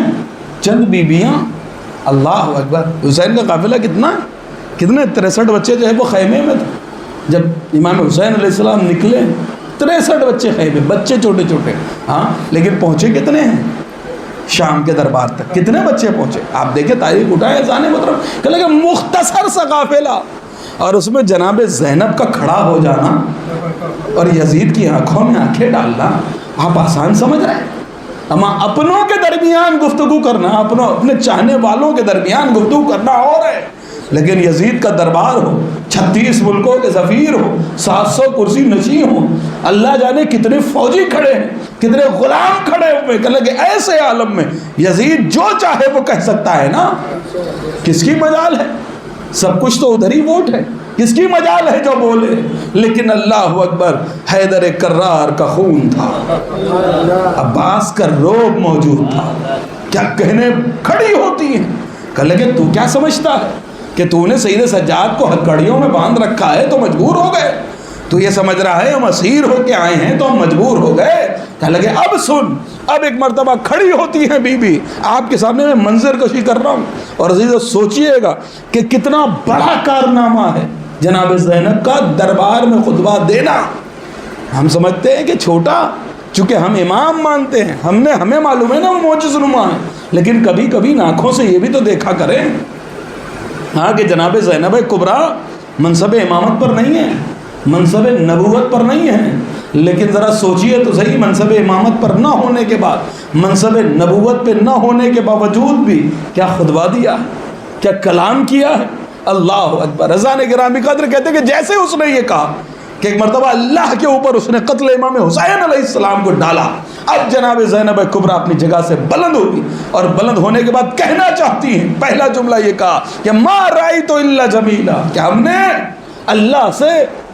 Speaker 2: چند بیبیاں. اللہ اکبر. حسین کا قافلہ کتنا, کتنے 63 بچے جو ہے وہ خیمے میں تھے. جب امام حسین علیہ السلام نکلے 63 بچے خیمے, بچے چھوٹے چھوٹے. ہاں لیکن پہنچے کتنے ہیں شام کے دربار تک؟ کتنے بچے پہنچے؟ آپ دیکھیں تاریخ اٹھائے اذان مطلب کہ لگے مختصر سا قافلہ, اور اس میں جناب زینب کا کھڑا ہو جانا اور یزید کی آنکھوں میں آنکھیں ڈالنا آپ آسان سمجھ رہے ہیں؟ اما اپنوں کے درمیان گفتگو کرنا, اپنے چاہنے والوں کے درمیان گفتگو کرنا اور ہے, لیکن یزید کا دربار ہو, 36 ملکوں کے سفیر ہو, 700 کرسی نشین ہو, اللہ جانے کتنے فوجی کھڑے ہیں, کتنے غلام کھڑے ہوئے. کہ لگے ایسے عالم میں یزید جو چاہے وہ کہہ سکتا ہے نا, کس کی مجال ہے؟ سب کچھ تو ادھر ہی ووٹ ہے, کس کی مجال ہے جو بولے؟ لیکن اللہ اکبر, حیدر کرار کا خون تھا, عباس کا روب موجود تھا. کیا کہنے کھڑی ہوتی ہیں. کہ لگے تو کیا سمجھتا ہے کہ تو نے سید سجاد کو ہتھکڑیوں میں باندھ رکھا ہے تو مجبور ہو گئے؟ تو یہ سمجھ رہا ہے ہم اسیر ہو کے آئے ہیں تو ہم مجبور ہو گئے؟ کہنے لگے اب سن, اب ایک مرتبہ کھڑی ہوتی ہے بی بی, آپ کے سامنے میں منظر کشی کر رہا ہوں. اور عزیزو سوچئے گا کہ کتنا بڑا کارنامہ ہے جناب زینب کا دربار میں خطبہ دینا. ہم سمجھتے ہیں کہ چھوٹا, چونکہ ہم امام مانتے ہیں, ہمیں معلوم ہے نا وہ معجز نما ہے, لیکن کبھی کبھی آنکھوں سے یہ بھی تو دیکھا کریں ہاں کہ جناب زینب کبریٰ منصب امامت پر نہیں ہے, منصب نبوت پر نہیں ہے, لیکن ذرا سوچئے تو صحیح, منصب امامت پر نہ ہونے کے بعد, منصب نبوت پہ نہ ہونے کے باوجود بھی کیا خطبہ دیا ہے, کیا کلام کیا ہے. اللہ اکبر. اذان گرامی قدر کہتے ہیں کہ جیسے اس نے یہ کہا کہ ایک مرتبہ اللہ کے اوپر اس نے قتل امام حسین علیہ السلام کو ڈالا, اب جناب زینب کبریٰ اپنی جگہ سے بلند ہوئی, اور بلند ہونے کے بعد کہنا چاہتی ہیں, پہلا جملہ یہ کہا کہ ما رأیت الا جمیلا, کہ ہم نے اللہ سے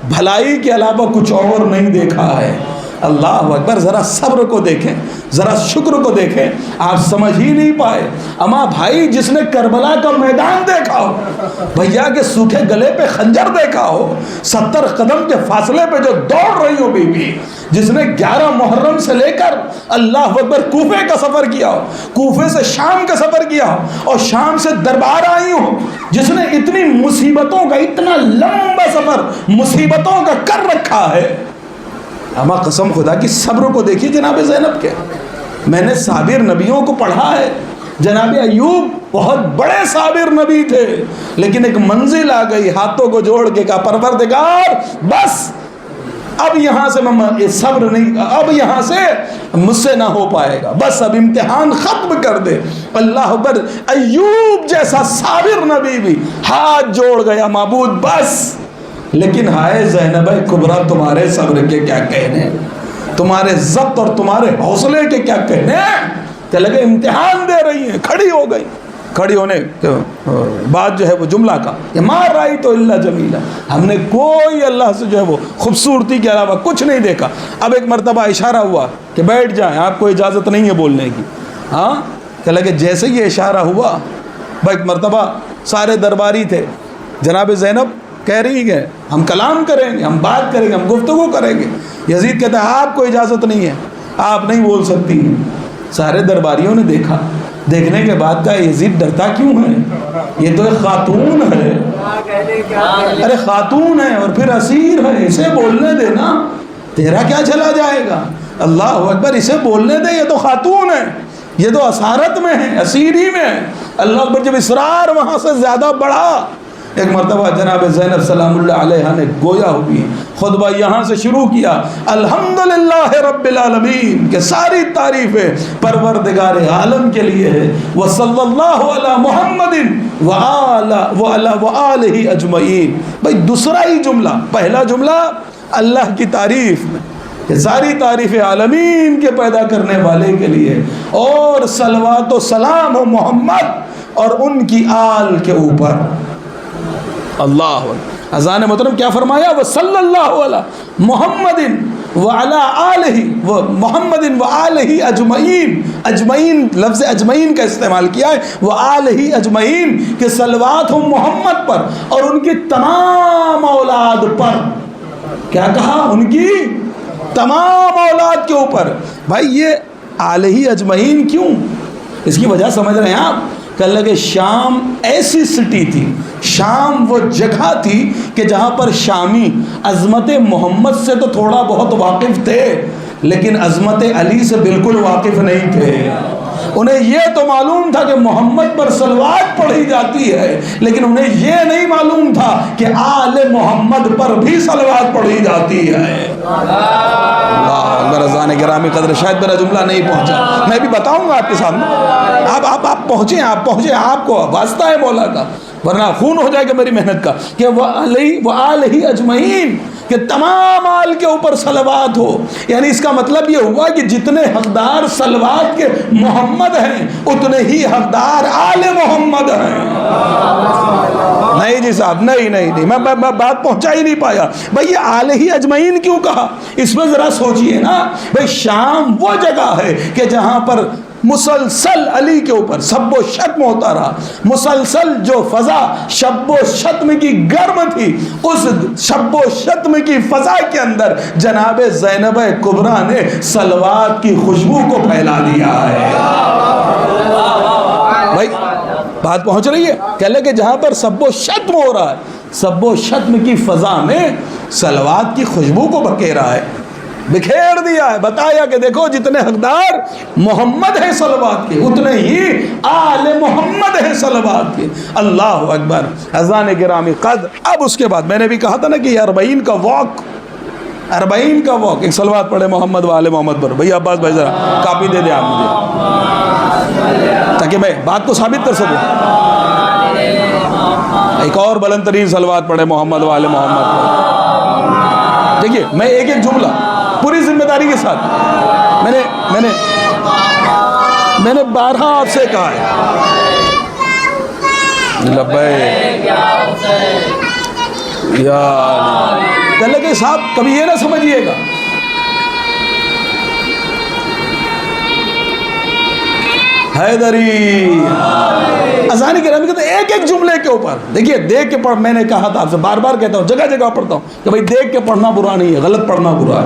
Speaker 2: بھلائی کے علاوہ کچھ اور نہیں دیکھا ہے۔ اللہ اکبر، ذرا صبر کو دیکھیں، ذرا شکر کو دیکھیں، آپ سمجھ ہی نہیں پائے۔ اما بھائی، جس نے کربلا کا میدان دیکھا ہو، بھیا کے سوکھے گلے پہ خنجر دیکھا ہو، 70 قدم کے فاصلے پہ جو دوڑ رہی ہو بی بی، جس نے 11 محرم سے لے کر اللہ اکبر کوفے کا سفر کیا ہو، کوفے سے شام کا سفر کیا ہو، اور شام سے دربار آئی ہو، جس نے اتنی مصیبتوں کا، اتنا لمبا سفر مصیبتوں کا کر رکھا ہے، اما قسم خدا کی صبر کو دیکھیے جناب زینب کے۔ میں نے صابر نبیوں کو پڑھا ہے، جناب ایوب بہت بڑے صابر نبی تھے، لیکن ایک منزل آ گئی، ہاتھوں کو جوڑ کے کہا پروردگار بس اب یہاں سے میں صبر نہیں، اب یہاں سے مجھ سے نہ ہو پائے گا، بس اب امتحان ختم کر دے۔ اللہ اکبر، ایوب جیسا صابر نبی بھی ہاتھ جوڑ گیا، معبود بس۔ لیکن ہائے زینب کبریٰ، تمہارے صبر کے کیا کہنے، تمہارے ضبط اور تمہارے حوصلے کے کیا کہنے، کہ لگے امتحان دے رہی ہیں، کھڑی ہو گئی۔ کھڑی ہونے بعد جو ہے وہ جملہ کا کہ ما رأیت الا جمیلا، ہم نے کوئی اللہ سے جو ہے وہ خوبصورتی کے علاوہ کچھ نہیں دیکھا۔ اب ایک مرتبہ اشارہ ہوا کہ بیٹھ جائیں، آپ کو اجازت نہیں ہے بولنے کی۔ ہاں، کہ لگے جیسے یہ اشارہ ہوا، ایک مرتبہ سارے درباری تھے، جناب زینب کہہ رہی ہے ہم کلام کریں گے، ہم بات کریں گے، ہم گفتگو کریں گے۔ یزید کہتا ہے آپ کو اجازت نہیں ہے، آپ نہیں بول سکتی ہیں۔ سارے درباریوں نے دیکھا، دیکھنے کے بعد کہا یزید ڈرتا کیوں ہے، یہ تو ایک خاتون ہے، ارے خاتون ہے اور پھر اسیر ہے، اسے بولنے دے نا، تیرا کیا چلا جائے گا۔ اللہ اکبر، اسے بولنے دے، یہ تو خاتون ہے، یہ تو اسارت میں ہے، اسیری میں ہے۔ اللہ اکبر، جب اصرار وہاں سے زیادہ بڑھا، ایک مرتبہ جناب زینب سلام اللہ علیہ نے گویا ہوئی خطبہ یہاں سے شروع کیا، الحمدللہ رب العالمین، کہ ساری تعریفیں پروردگار عالم کے لیے ہے، وصلی اللہ علی محمد وآلہ اجمعین۔ بھائی دوسرا ہی جملہ، پہلا جملہ اللہ کی تعریف میں کہ ساری تعریف عالمین کے پیدا کرنے والے کے لیے، اور صلوات و سلام ہو محمد اور ان کی آل کے اوپر۔ اللہ اذان محترم کیا فرمایا، وصلی اللہ علی محمد وعلی آلہ محمد وآلہ اجمعین، اجمعین لفظ اجمعین کا استعمال کیا ہے، وآلہ اجمعین، کہ صلوات ہو محمد پر اور ان کی تمام اولاد پر۔ کیا کہا، ان کی تمام اولاد کے اوپر۔ بھائی یہ آلہ اجمعین کیوں، اس کی وجہ سمجھ رہے ہیں آپ؟ کہ لگے شام ایسی سٹی تھی، شام وہ جگہ تھی کہ جہاں پر شامی عظمت محمد سے تو تھوڑا بہت واقف تھے، لیکن عظمت علی سے بالکل واقف نہیں تھے۔ انہیں یہ تو معلوم تھا کہ محمد پر صلوات پڑھی جاتی ہے، لیکن انہیں یہ نہیں معلوم تھا کہ آل محمد پر بھی صلوات پڑھی جاتی ہے۔ رضان گرامی قدر، شاید میرا جملہ نہیں پہنچا، میں بھی بتاؤں گا آپ کے سامنے، آپ پہنچیں، آپ کو واسطہ ہے مولا کا، ورنہ خون ہو جائے گا میری محنت کا، کہ وآلہ اجمعین، کہ تمام آل کے اوپر صلوات ہو۔ یعنی اس کا مطلب یہ ہوا کہ جتنے حقدار صلوات کے محمد ہیں، اتنے ہی حقدار آل محمد ہیں۔ نہیں جی صاحب، نہیں میں بات پہنچا ہی نہیں پایا۔ بھئی یہ آلہ اجمعین کیوں کہا، اس میں ذرا سوچئے نا۔ بھئی شام وہ جگہ ہے کہ جہاں پر مسلسل علی کے اوپر شب و شتم ہوتا رہا، مسلسل جو فضا شب و شتم کی گرم تھی، اس شب و شتم کی فضا کے اندر جناب زینب کبریٰ نے صلوات کی خوشبو کو پھیلا دیا ہے۔ بھائی بات پہنچ رہی ہے، کہہ لے کہ جہاں پر شب و شتم ہو رہا ہے، شب و شتم کی فضا میں صلوات کی خوشبو کو بکھیرا ہے، بکھیر دیا ہے، بتایا کہ دیکھو جتنے حقدار محمد ہیں صلوات کے، اتنے ہی آل محمد ہیں صلوات کے۔ اللہ اکبر، اذان گرامی قدر۔ اب اس کے بعد میں نے بھی کہا تھا نا کہ یہ 40 کا واک، 40 کا واک، ایک صلوات پڑھے محمد و آل محمد پر۔ بھئی عباس بھائی ذرا کاپی دے دیں آپ مجھے، تاکہ میں بات کو ثابت کر سکوں۔ ایک اور بلند ترین صلوات پڑھے محمد و آل محمد پر۔ دیکھیے میں ایک ایک جملہ پوری ذمہ داری کے ساتھ، میں نے 12 آپ سے کہا ہے، لبیک یا اللہ کہ صاحب کبھی یہ نہ سمجھیے گا حیدری اذان کی رحمت کہتے ہیں ایک ایک جملے کے اوپر دیکھیے دیکھ کے پڑھ. میں نے کہا تھا آپ سے بار بار کہتا ہوں جگہ جگہ پڑھتا ہوں کہ بھائی دیکھ کے پڑھنا برا نہیں ہے, غلط پڑھنا برا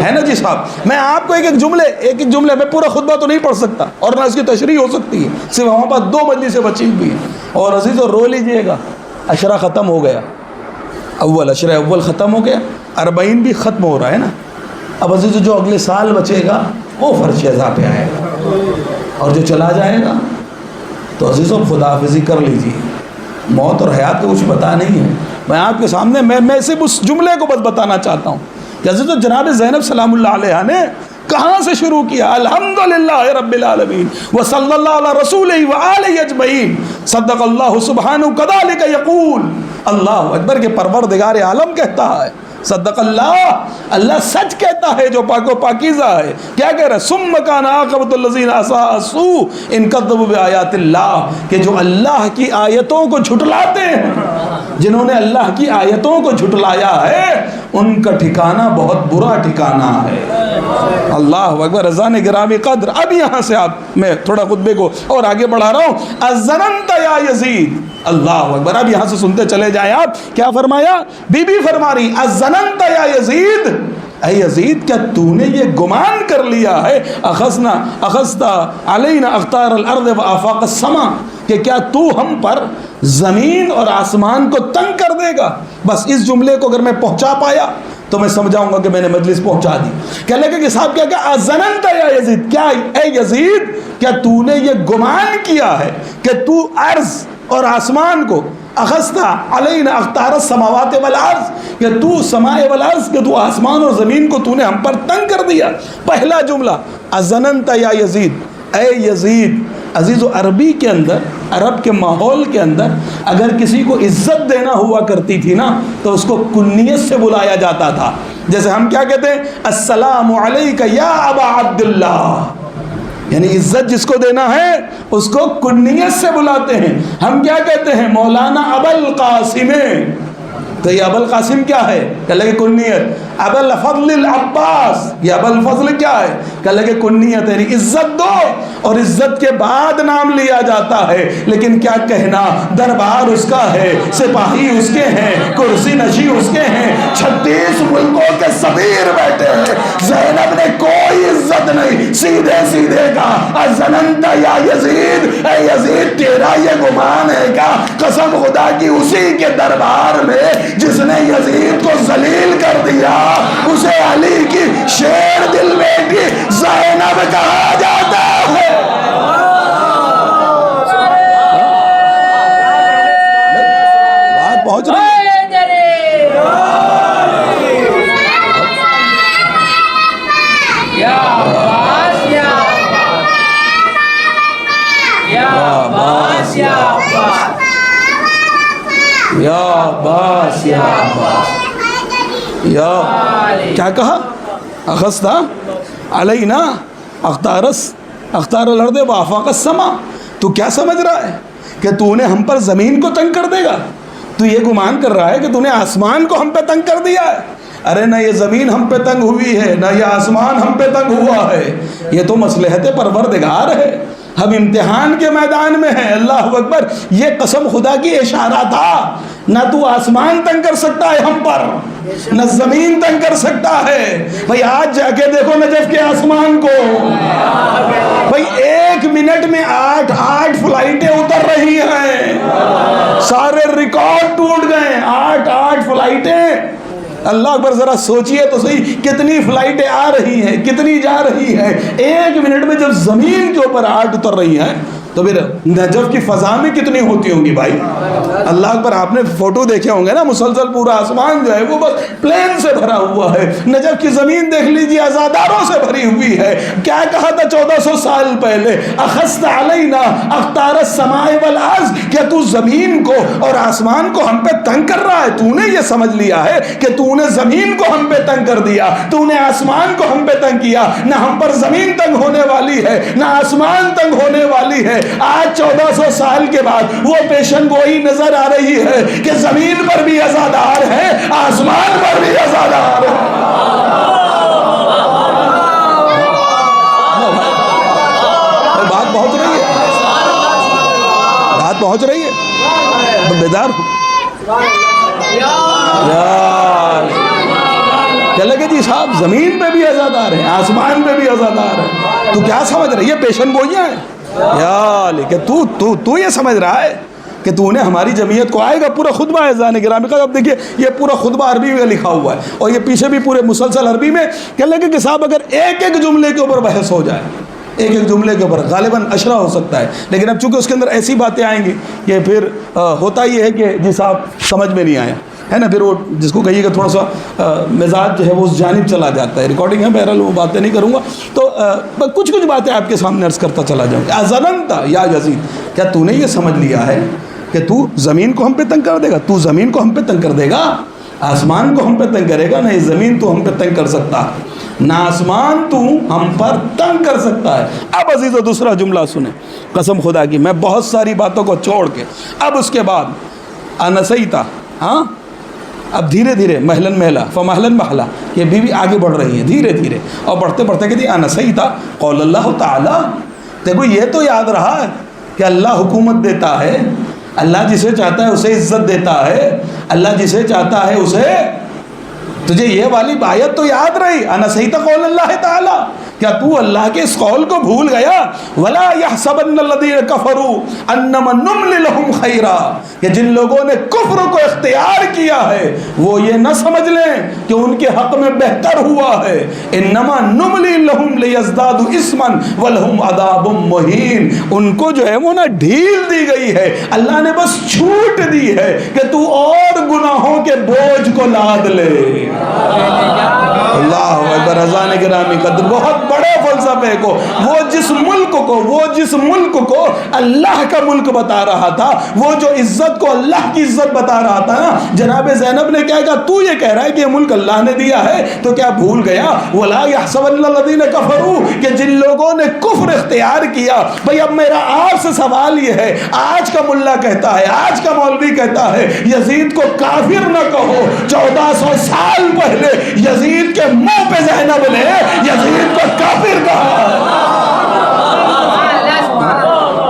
Speaker 2: ہے نا جی صاحب. میں آپ کو ایک ایک جملے میں پورا خطبہ تو نہیں پڑھ سکتا اور نہ اس کی تشریح ہو سکتی ہے, صرف ہمارے پاس 2 مجلسیں بچی ہوئی ہیں. اور عزیز رو لیجئے گا, عشرہ ختم ہو گیا, عشرہ اول ختم ہو گیا, 40 بھی ختم ہو رہا ہے نا. اب عزیز جو اگلے سال بچے گا وہ فرش اضا پہ آئے گا, اور جو چلا جائے گا تو عزیزوں خدا حافظی کر لیجیے. موت اور حیات کا کچھ پتہ نہیں ہے. میں آپ کے سامنے میں صرف اس جملے کو بس بتانا چاہتا ہوں کہ عزیزوں جناب زینب سلام اللہ علیہ نے کہاں سے شروع کیا؟ الحمدللہ رب العالمین وصلی اللہ علی رسولہ وآلہ اجمعین صدق اللہ سبحانہ کذالک یقول. اللہ اکبر کے پروردگار عالم کہتا ہے, صدق اللہ, اللہ سچ کہتا ہے جو پاک و پاکیزہ ہے. کیا کہہ رہا ہے؟ ثم کان عاقبۃ الذین اساءوا السوء ان کذبوا بآیات اللہ, کہ جو اللہ کی آیتوں کو جھٹلاتے ہیں, جنہوں نے اللہ کی آیتوں کو جھٹلایا ہے ان کا ٹھکانہ بہت برا ٹھکانہ ہے. اللہ اکبر. اذان گرامی قدر, اب یہاں سے میں تھوڑا خطبے کو اور آگے بڑھا رہا ہوں. اذننت یا یزید, اللہ اکبر. اب یہاں سے سنتے چلے جائیں آپ. کیا فرمایا؟ بی بی فرما رہی اذننت یا یزید, اے یزید کیا تو نے یہ گمان کر لیا ہے اخذت علینا اقطار الارض و آفاق السماء, کہ کیا تو ہم پر زمین اور آسمان کو تنگ کر دے گا. بس اس جملے کو اگر میں پہنچا پایا تو میں سمجھاؤں گا کہ میں نے مجلس پہنچا دی. کہنے لگے کہ صاحب کیا اذننت یا یزید, کیا اے یزید کیا تو نے یہ گمان کیا ہے کہ تو ارض اور آسمان کو اخذت علینا اقطار السماوات والارض, کہ تو سماء والارض, کہ تو آسمان اور زمین کو تو نے ہم پر تنگ کر دیا. پہلا جملہ اذننت یا یزید, اے یزید. عزیز و عربی کے اندر, عرب کے ماحول کے اندر اگر کسی کو عزت دینا ہوا کرتی تھی نا تو اس کو کنیت سے بلایا جاتا تھا. جیسے ہم کیا کہتے ہیں؟ السلام علیک یا ابا عبداللہ, یعنی عزت جس کو دینا ہے اس کو کنیت سے بلاتے ہیں. ہم کیا کہتے ہیں؟ مولانا ابوالقاسم. تو یہ ابوالقاسم کیا ہے؟ کہ لگے کنیت. ابوالفضل العباس, یہ ابوالفضل کیا ہے؟ کہ لگے کنیت. یعنی عزت دو اور عزت کے بعد نام لیا جاتا ہے. لیکن کیا کہنا, دربار اس کا ہے, سپاہی اس کے ہیں, کرسی نشی اس کے ہیں, 36 ملکوں کے سفیر بیٹھے ہیں. زینب نے کوئی عزت نہیں, سیدھے سیدھے کہا اذننت یا یزید, اے یزید تیرا یہ گمان ہے کیا؟ قسم خدا کی اسی کے دربار میں جس نے یزید کو ذلیل کر دیا اسے علی کی شیر دل بیٹی زینب کہا جاتا ہے. بات پہنچ رہی ہے. یا عباس یا عباس یا کیا کہا؟ اخذتا علینا اقطار الارض و آفاق السماء. تو کیا سمجھ رہا ہے کہ تو نے ہم پر زمین کو تنگ کر دے گا؟ تو یہ گمان کر رہا ہے کہ تو نے آسمان کو ہم پہ تنگ کر دیا ہے. ارے نہ یہ زمین ہم پہ تنگ ہوئی ہے نہ یہ آسمان ہم پہ تنگ ہوا ہے, یہ تو مصلحت پروردگار ہے. ہم امتحان کے میدان میں ہیں. اللہ اکبر. یہ قسم خدا کی اشارہ تھا. نہ تو آسمان تنگ کر سکتا ہے ہم پر, نہ زمین تنگ کر سکتا ہے. بھائی آج جا کے دیکھو نجف کے آسمان کو, بھائی 1 منٹ میں 8 فلائٹیں اتر رہی ہیں. سارے ریکارڈ ٹوٹ گئے. 8 فلائٹیں. اللہ اکبر. ذرا سوچئے تو صحیح, کتنی فلائٹیں آ رہی ہیں, کتنی جا رہی ہیں. 1 منٹ میں جب زمین کے اوپر 8 اتر رہی ہیں تو پھر نجف کی فضا میں کتنی ہوتی ہوں گی بھائی. اللہ اکبر. آپ نے فوٹو دیکھے ہوں گے نا, مسلسل پورا آسمان جو ہے وہ بس پلین سے بھرا ہوا ہے. نجف کی زمین دیکھ لیجیے عزاداروں سے بھری ہوئی ہے. کیا کہا تھا 1400 سال پہلے؟ اخذت علینا اقطار السماء والارض, کیا تو زمین کو اور آسمان کو ہم پہ تنگ کر رہا ہے؟ تو نے یہ سمجھ لیا ہے کہ تو نے زمین کو ہم پہ تنگ کر دیا, تو نے آسمان کو ہم پہ تنگ کیا. نہ ہم پر زمین تنگ ہونے والی ہے نہ آسمان تنگ ہونے والی ہے. آج 1400 سال کے بعد وہ پیشن گوئی نظر آ رہی ہے کہ زمین پر بھی عزادار ہے, آسمان پر بھی عزادار ہے. بات پہنچ رہی ہے, بات پہنچ رہی ہے, بیدار ہو یار. کہنے لگے جی صاحب زمین پہ بھی عزادار ہے, آسمان پہ بھی عزادار ہے. تو کیا سمجھ رہا ہے, یہ پیشن گوئیاں ہیں یا کہ تو یہ سمجھ رہا ہے کہ تو نے ہماری جمعیت کو آئے گا. پورا خطبہ ہے اذان گرامی کا, اب دیکھیے یہ پورا خطبہ عربی میں لکھا ہوا ہے اور یہ پیچھے بھی پورے مسلسل عربی میں. کہنے لگے کہ صاحب اگر ایک ایک جملے کے اوپر بحث ہو جائے, ایک ایک جملے کے اوپر غالباً اشرا ہو سکتا ہے, لیکن اب چونکہ اس کے اندر ایسی باتیں آئیں گی کہ پھر ہوتا یہ ہے کہ جی صاحب سمجھ میں نہیں آیا ہے نا, پھر وہ جس کو کہیے کہ تھوڑا سا مزاج جو ہے وہ اس جانب چلا جاتا ہے. ریکارڈنگ ہے بہرحال, وہ باتیں نہیں کروں گا. تو کچھ باتیں آپ کے سامنے عرض کرتا چلا جاؤں گا. ازننت یا یزید, کیا تو نے یہ سمجھ لیا ہے کہ تو زمین کو ہم پہ تنگ کر دے گا؟ تو زمین کو ہم پہ تنگ کر دے گا, آسمان کو ہم پہ تنگ کرے گا؟ نہیں, زمین تو ہم پہ تنگ کر سکتا, نہ آسمان تو ہم پر تنگ کر سکتا ہے. اب عزیزو دوسرا جملہ سنیں, قسم خدا کی میں بہت ساری باتوں کو چھوڑ کے اب اس کے بعد انسیتا, ہاں اب دھیرے دھیرے محلن محلا فمحلن محلا, یہ بیوی آگے بڑھ رہی ہے دھیرے دھیرے, اور بڑھتے بڑھتے کہتی انسیتا قول اللہ تعالی. دیکھو یہ تو یاد رہا کہ اللہ حکومت دیتا ہے, اللہ جسے چاہتا ہے اسے عزت دیتا ہے, اللہ جسے چاہتا ہے اسے. تجھے یہ والی آیت تو یاد رہی, انسیت قول اللہ تعالی, کیا تو اللہ کے اس قول کو بھول گیا؟ ولا يحسبن الذين كفروا انما نملي لهم خيرا, کہ جن لوگوں نے کفر کو اختیار کیا ہے وہ یہ نہ سمجھ لیں کہ ان کے حق میں بہتر ہوا ہے. انما نملي لهم ليزدادوا اثما ولهم عذاب مهين, ان کو جو ہے وہ نا ڈھیل دی گئی ہے, اللہ نے بس چھوٹ دی ہے کہ تو اور گناہوں کے بوجھ کو لاد لے. اللہ اکبر. اذان گرامی قدر بہت بڑے فلسفے کو, وہ جس ملک کو اللہ کا ملک بتا رہا تھا, وہ جو عزت کو اللہ کی عزت بتا رہا تھا نا, جناب زینب نے کیا کہا, تو یہ کہہ رہا ہے کہ یہ ملک اللہ نے دیا ہے تو کیا بھول گیا؟ ولا يحسبن الذين كفروا, کہ جن لوگوں نے کفر اختیار کیا. بھئی اب میرا آپ سے سوال یہ ہے, آج کا ملا کہتا ہے, آج کا مولوی کہتا ہے یزید کو کافر نہ کہو, 1400 سال پہلے یزید کے منہ پہ زینب نے یزید کو کافر کہا.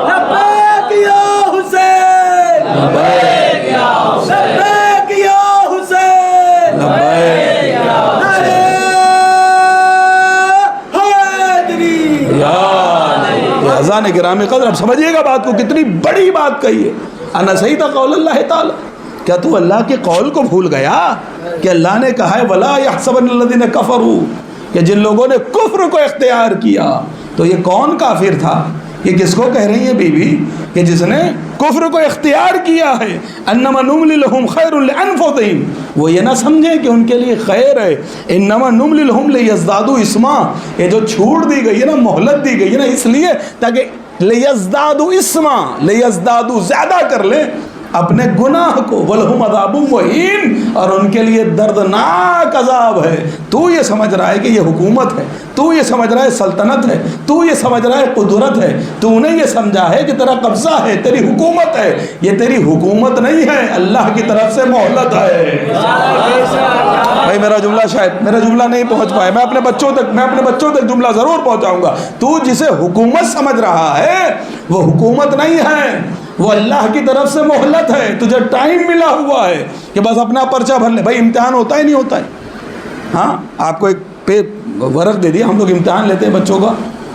Speaker 2: لبیک یا حسین, لبیک یا حسین, لبیک یا حسین, لبیک یا حیدری. یا اذان گرامی قدر, اب سمجھیے گا بات کو, کتنی بڑی بات کہی ہے. انسیت قول اللہ تعالی, کیا تو اللہ کے قول کو بھول گیا کہ اللہ نے کہا ہے ولا يحسبن الذين كفروا, کہ جن لوگوں نے کفر کو اختیار کیا. تو یہ کون کافر تھا؟ یہ کس کو کہہ رہی ہے بیوی کہ جس نے کفر کو اختیار کیا ہے. انما نملی لہم خیر لانفسہم, وہ یہ نہ سمجھیں کہ ان کے لیے خیر ہے. انما نملی لہم لیزدادوا اثما, یہ جو چھوٹ دی گئی ہے نا, مہلت دی گئی ہے نا, اس لیے تاکہ لیزدادوا اثما, لیزدادوا زیادہ کر لیں اپنے گناہ کو. ولہم عذاب مہین, اور ان کے لیے دردناک عذاب ہے. تو یہ سمجھ رہا ہے کہ یہ حکومت ہے, تو یہ سمجھ رہا ہے سلطنت ہے, تو یہ سمجھ رہا ہے قدرت ہے, تو نے یہ سمجھا ہے کہ تیرا قبضہ ہے, تیری حکومت ہے. یہ تیری حکومت نہیں ہے, اللہ کی طرف سے مہلت ہے. بھائی میرا جملہ نہیں پہنچ پایا, میں اپنے بچوں تک جملہ ضرور پہنچاؤں گا. تو جسے حکومت سمجھ رہا ہے وہ حکومت نہیں ہے, وہ اللہ کی طرف سے مہلت ہے. تجھے ٹائم ملا ہوا ہے کہ بس اپنا پرچہ بھر لے. بھائی امتحان ہوتا ہے نہیں ہوتا ہے؟ ہاں, آپ کو ایک ورق دے دیا, ہم لوگ امتحان لیتے ہیں بچوں کا,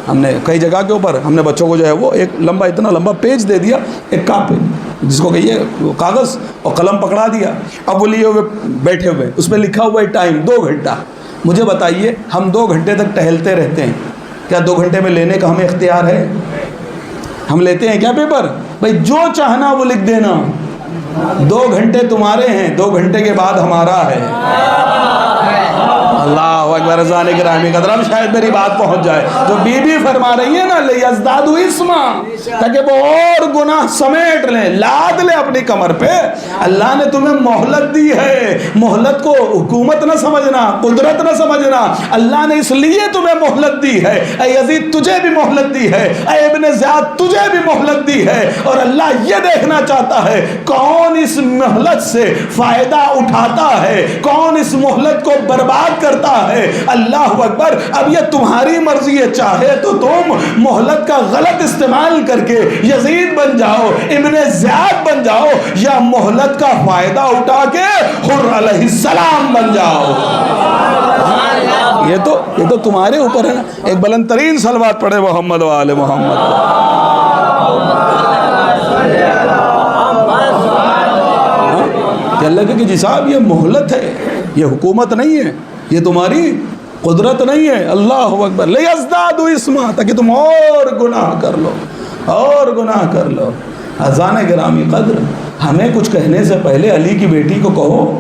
Speaker 2: ہم نے کئی جگہ کے اوپر ہم نے بچوں کو جو ہے وہ ایک اتنا لمبا پیج دے دیا, ایک کاپی جس کو کہیے کاغذ اور قلم پکڑا دیا. اب وہ لیے ہوئے بیٹھے ہوئے, اس پہ لکھا ہوا ہے ٹائم 2 گھنٹہ. مجھے بتائیے, ہم 2 گھنٹے تک ٹہلتے رہتے ہیں, کیا 2 گھنٹے میں لینے کا ہمیں اختیار ہے؟ ہم لیتے ہیں کیا پیپر؟ بھائی جو چاہنا وہ لکھ دینا, 2 گھنٹے تمہارے ہیں, 2 گھنٹے کے بعد ہمارا ہے. اللہ اکبر ازان گرامی قدر. اب شاید میری بات پہنچ جائے. جو بی بی فرما رہی ہے نا لیزدادوا اسما, تاکہ وہ اور گناہ سمیٹ لیں, لاد لیں اپنی کمر پہ. اللہ نے تمہیں مہلت دی ہے. مہلت کو حکومت نہ سمجھنا, قدرت نہ سمجھنا. اللہ نے اس لیے تمہیں مہلت دی ہے. اے یزید تجھے بھی مہلت دی ہے, اے ابن زیاد تجھے بھی مہلت دی ہے. اور اللہ یہ دیکھنا چاہتا ہے کون اس مہلت سے فائدہ اٹھاتا ہے, کون اس مہلت کو برباد کرتا ہے. اللہ اکبر. اب یہ تمہاری مرضی ہے, چاہے تو تم مہلت کا غلط استعمال کر کے یزید بن جاؤ, ابن زیاد بن جاؤ, یا مہلت کا فائدہ اٹھا کے حر علیہ السلام بن جاؤ. یہ تو تمہارے اوپر ہے نا. ایک بلند ترین صلوات پڑھے محمد و آل محمد. کہ اللہ کہ جی صاحب یہ مہلت ہے, یہ حکومت نہیں ہے, یہ تمہاری قدرت نہیں ہے. اللہ اکبر. لیزدادوا اسما, تاکہ تم اور گناہ کر لو, اور گناہ کر لو. اذان گرامی قدر, ہمیں کچھ کہنے سے پہلے علی کی بیٹی کو کہو.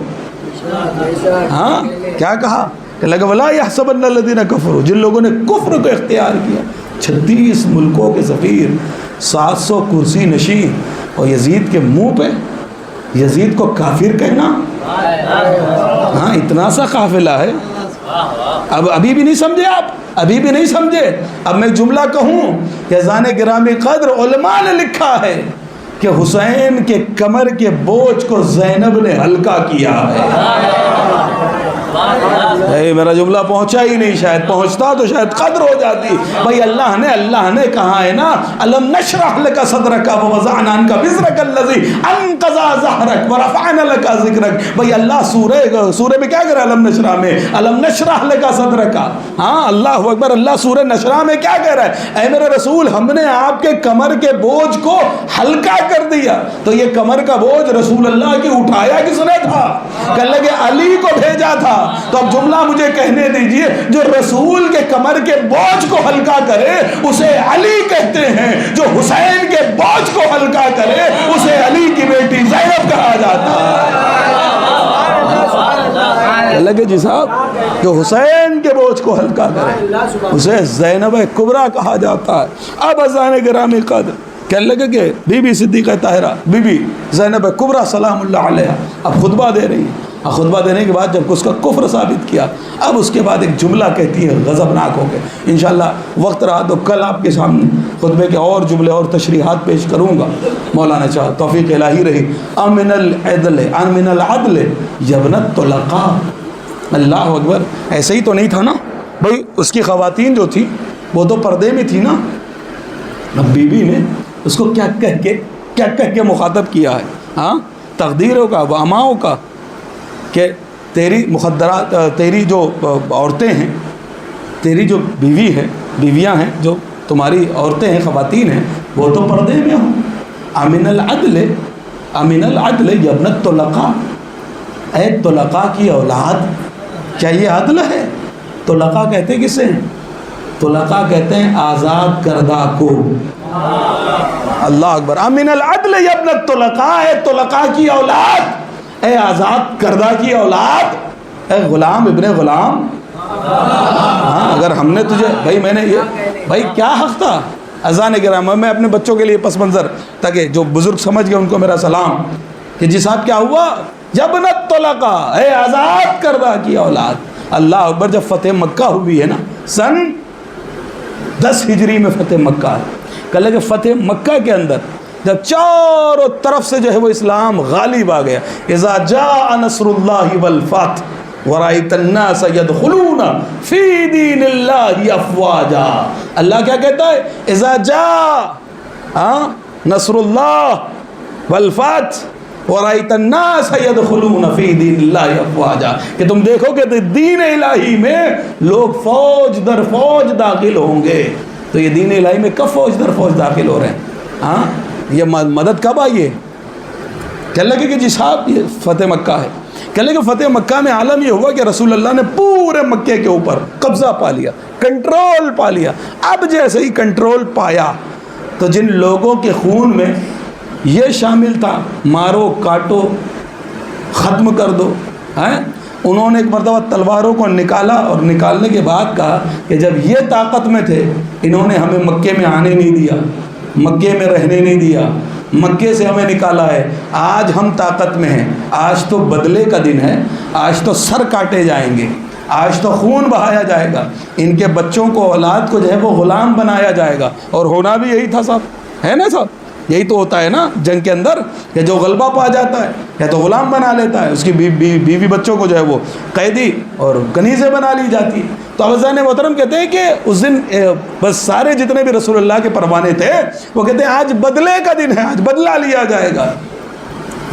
Speaker 2: ہاں کیا کہا کہ لگا ولا یحسبن الذین کفروا, جن لوگوں نے کفر کو اختیار کیا. 36 ملکوں کے سفیر, 700 کرسی نشین, اور یزید کے منہ پہ یزید کو کافر کہنا. ہاں اتنا سا قافلہ ہے. اب ابھی بھی نہیں سمجھے آپ, ابھی بھی نہیں سمجھے. اب میں جملہ کہوں کہ اذان گرامی قدر علماء نے لکھا ہے کہ حسین کے کمر کے بوجھ کو زینب نے ہلکا کیا ہے. میرا جملہ پہنچا ہی نہیں, شاید پہنچتا تو شاید قدر ہو جاتی. بھائی اللہ نے کہا ہے نا الم نشرح لک صدرک ووضعنا عنک وزرک الذی انقض ظہرک ورفعنا لک ذکرک. بھائی اللہ سورہ میں کیا کہہ رہا ہے, الم نشرح میں, الم نشرح لک صدرک. ہاں اللہ اکبر. اللہ سورہ نشرح میں کیا کہہ رہا ہے, اے میرے رسول ہم نے آپ کے کمر کے بوجھ کو ہلکا کر دیا. تو یہ کمر کا بوجھ رسول اللہ کی اٹھایا کس نے تھا, کہ لگے علی کو بھیجا تھا. تو اب جملہ مجھے کہنے دیجئے, جو رسول کے کمر کے بوجھ کو ہلکا کرے اسے علی کہتے ہیں, جو حسین کے بوجھ کو ہلکا کرے اسے علی کی بیٹی زینب کہا جاتا ہے. لگے جی صاحب, جو حسین کے بوجھ کو ہلکا کرے اسے زینب کبریٰ کہا جاتا ہے. اب اذان گرامی قدر کہنے لگے کہ بی بی صدیقہ طاہرہ, بی بی زینب کبریٰ سلام اللہ علیہ اب خطبہ دے رہی ہے. خطبہ دینے کے بعد جب اس کا کفر ثابت کیا, اب اس کے بعد ایک جملہ کہتی ہے غضبناک ہو کے. انشاءاللہ وقت رہا تو کل آپ کے سامنے خطبے کے اور جملے اور تشریحات پیش کروں گا, مولانا چاہ توفیق الہی رہی. امن العدل یبنت طلقاء. اللہ اکبر. ایسے ہی تو نہیں تھا نا بھائی, اس کی خواتین جو تھی وہ تو پردے میں تھی نا. اب بی بی نے اس کو کیا کہہ کے مخاطب کیا ہے, ہاں تقدیروں کا, واماؤں کا, کہ تیری مخدرات, تیری جو عورتیں ہیں, تیری جو بیویاں ہیں, جو تمہاری عورتیں ہیں, خواتین ہیں, وہ تو پردے میں ہوں. امن العدل یبنت طلقاء. اے طلقاء کی اولاد, کیا یہ عدل ہے؟ طلقاء کہتے کسے ہیں؟ طلقاء کہتے ہیں آزاد کردہ کو. اللہ اکبر. امن العدل یبنت طلقاء, اے طلقاء کی اولاد, اے آزاد کردہ کی اولاد, اے غلام ابن غلام. ہاں اگر ہم نے تجھے, بھائی کیا حق تھا. اذان گرامی میں اپنے بچوں کے لیے پس منظر, تاکہ جو بزرگ سمجھ گئے ان کو میرا سلام, کہ جی صاحب کیا ہوا, یبنت طلقاء, اے آزاد کردہ کی اولاد. اللہ اکبر. جب فتح مکہ ہوئی ہے نا, سن 10 ہجری میں فتح مکہ ہے. کہہ کہ فتح مکہ کے اندر جب چاروں طرف سے جو ہے وہ اسلام غالب آ گیا, اذا جاء نصر اللہ والفتح ورأیت الناس يدخلون فی دین اللہ افواجا. اللہ کیا کہتا ہے, اذا جاء نصر اللہ والفتح ورأیت الناس يدخلون فی دین اللہ افواجا, کہ تم دیکھو کہ دین الہی میں لوگ فوج در فوج داخل ہوں گے. تو یہ دین الہی میں کب فوج در فوج داخل ہو رہے ہیں؟ ہاں یہ مدد کب آئی ہے؟ کہنے لگے کہ جی صاحب یہ فتح مکہ ہے. کہنے لگے فتح مکہ میں عالم یہ ہوا کہ رسول اللہ نے پورے مکے کے اوپر قبضہ پا لیا, کنٹرول پا لیا. اب جیسے ہی کنٹرول پایا تو جن لوگوں کے خون میں یہ شامل تھا مارو کاٹو ختم کر دو, انہوں نے ایک مرتبہ تلواروں کو نکالا اور نکالنے کے بعد کہا کہ جب یہ طاقت میں تھے انہوں نے ہمیں مکے میں آنے نہیں دیا، مکے میں رہنے نہیں دیا، مکے سے ہمیں نکالا ہے، آج ہم طاقت میں ہیں، آج تو بدلے کا دن ہے، آج تو سر کاٹے جائیں گے، آج تو خون بہایا جائے گا، ان کے بچوں کو اولاد کو جو ہے وہ غلام بنایا جائے گا۔ اور ہونا بھی یہی تھا صاحب، ہے نا صاحب؟ یہی تو ہوتا ہے نا جنگ کے اندر، کہ جو غلبہ پا جاتا ہے یا تو غلام بنا لیتا ہے، اس کی بیوی بچوں کو جو ہے وہ قیدی اور کنیزیں بنا لی جاتی ہے۔ تو ابوذر محترم کہتے ہیں کہ اس دن بس سارے جتنے بھی رسول اللہ کے پروانے تھے وہ کہتے ہیں آج بدلے کا دن ہے، آج بدلہ لیا جائے گا۔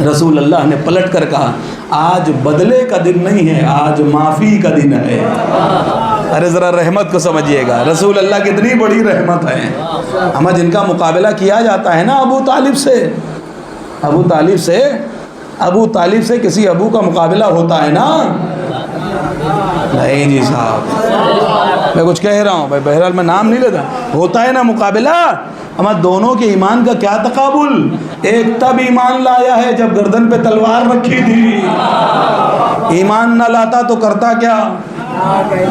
Speaker 2: رسول اللہ نے پلٹ کر کہا آج بدلے کا دن نہیں ہے، آج معافی کا دن ہے۔ ارے ذرا رحمت کو سمجھیے گا، رسول اللہ کتنی بڑی رحمت ہے۔ ہمیں جن کا مقابلہ کیا جاتا ہے نا ابو طالب سے، ابو طالب سے کسی ابو کا مقابلہ ہوتا ہے نا؟ نہیں جی صاحب، میں کچھ کہہ رہا ہوں بھائی، بہرحال میں نام نہیں لیتا، ہوتا ہے نا مقابلہ۔ ہمارے دونوں کے ایمان کا کیا تقابل، ایک تب ایمان لایا ہے جب گردن پہ تلوار رکھی تھی، ایمان نہ لاتا تو کرتا کیا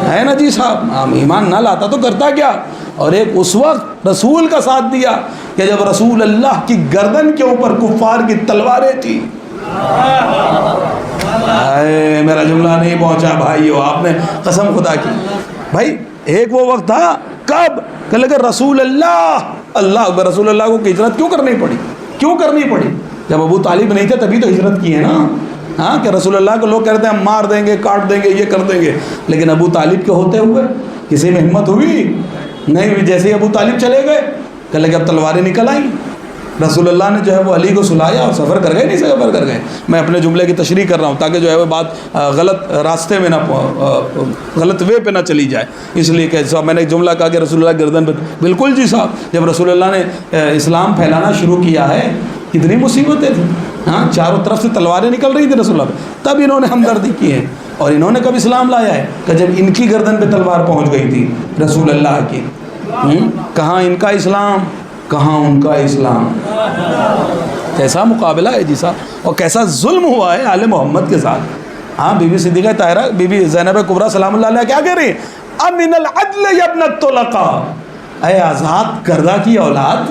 Speaker 2: ہے نا جی صاحب، ایمان نہ لاتا تو کرتا کیا۔ اور ایک اس وقت رسول کا ساتھ دیا کہ جب رسول اللہ کی گردن کے اوپر کفار کی تلواریں تھی۔ میرا جملہ نہیں پہنچا بھائیو، آپ نے قسم خدا کی بھائی، ایک وہ وقت تھا کب کہ لگے رسول اللہ رسول اللہ کو ہجرت کیوں کرنی پڑی؟ جب ابو طالب نہیں تھے تبھی تو ہجرت کی ہے نا، ہاں، کہ رسول اللہ کو لوگ کہتے ہیں ہم مار دیں گے، کاٹ دیں گے، یہ کر دیں گے، لیکن ابو طالب کے ہوتے ہوئے کسی میں ہمت ہوئی نہیں۔ جیسے ہی ابو طالب چلے گئے کہ لگے اب تلواریں نکل آئیں، رسول اللہ نے جو ہے وہ علی کو سلایا اور سفر کر گئے۔ میں اپنے جملے کی تشریح کر رہا ہوں تاکہ جو ہے وہ بات غلط راستے میں نہ، غلط وے پہ نہ چلی جائے، اس لیے کہ میں نے ایک جملہ کہا کہ رسول اللہ گردن پہ، بالکل جی صاحب، جب رسول اللہ نے اسلام پھیلانا شروع کیا ہے کتنی مصیبتیں تھیں، ہاں، چاروں طرف سے تلواریں نکل رہی تھیں رسول اللہ پہ، تب انہوں نے ہمدردی کی ہے۔ اور انہوں نے کب اسلام لایا ہے کہ جب ان کی گردن پہ تلوار پہنچ گئی تھی رسول اللہ کی۔ کہاں ان کا اسلام، کہاں ان کا اسلام۔ کیسا مقابلہ ہے جی صاحب، اور کیسا ظلم ہوا ہے آل محمد کے ساتھ۔ ہاں، بی بی صدیقہ طاہرہ، بی بی زینب کبریٰ سلام اللہ علیہ کیا کہہ رہی ہیں؟ امن العدل یا ابن الطلقاء، اے آزاد کردہ کی اولاد،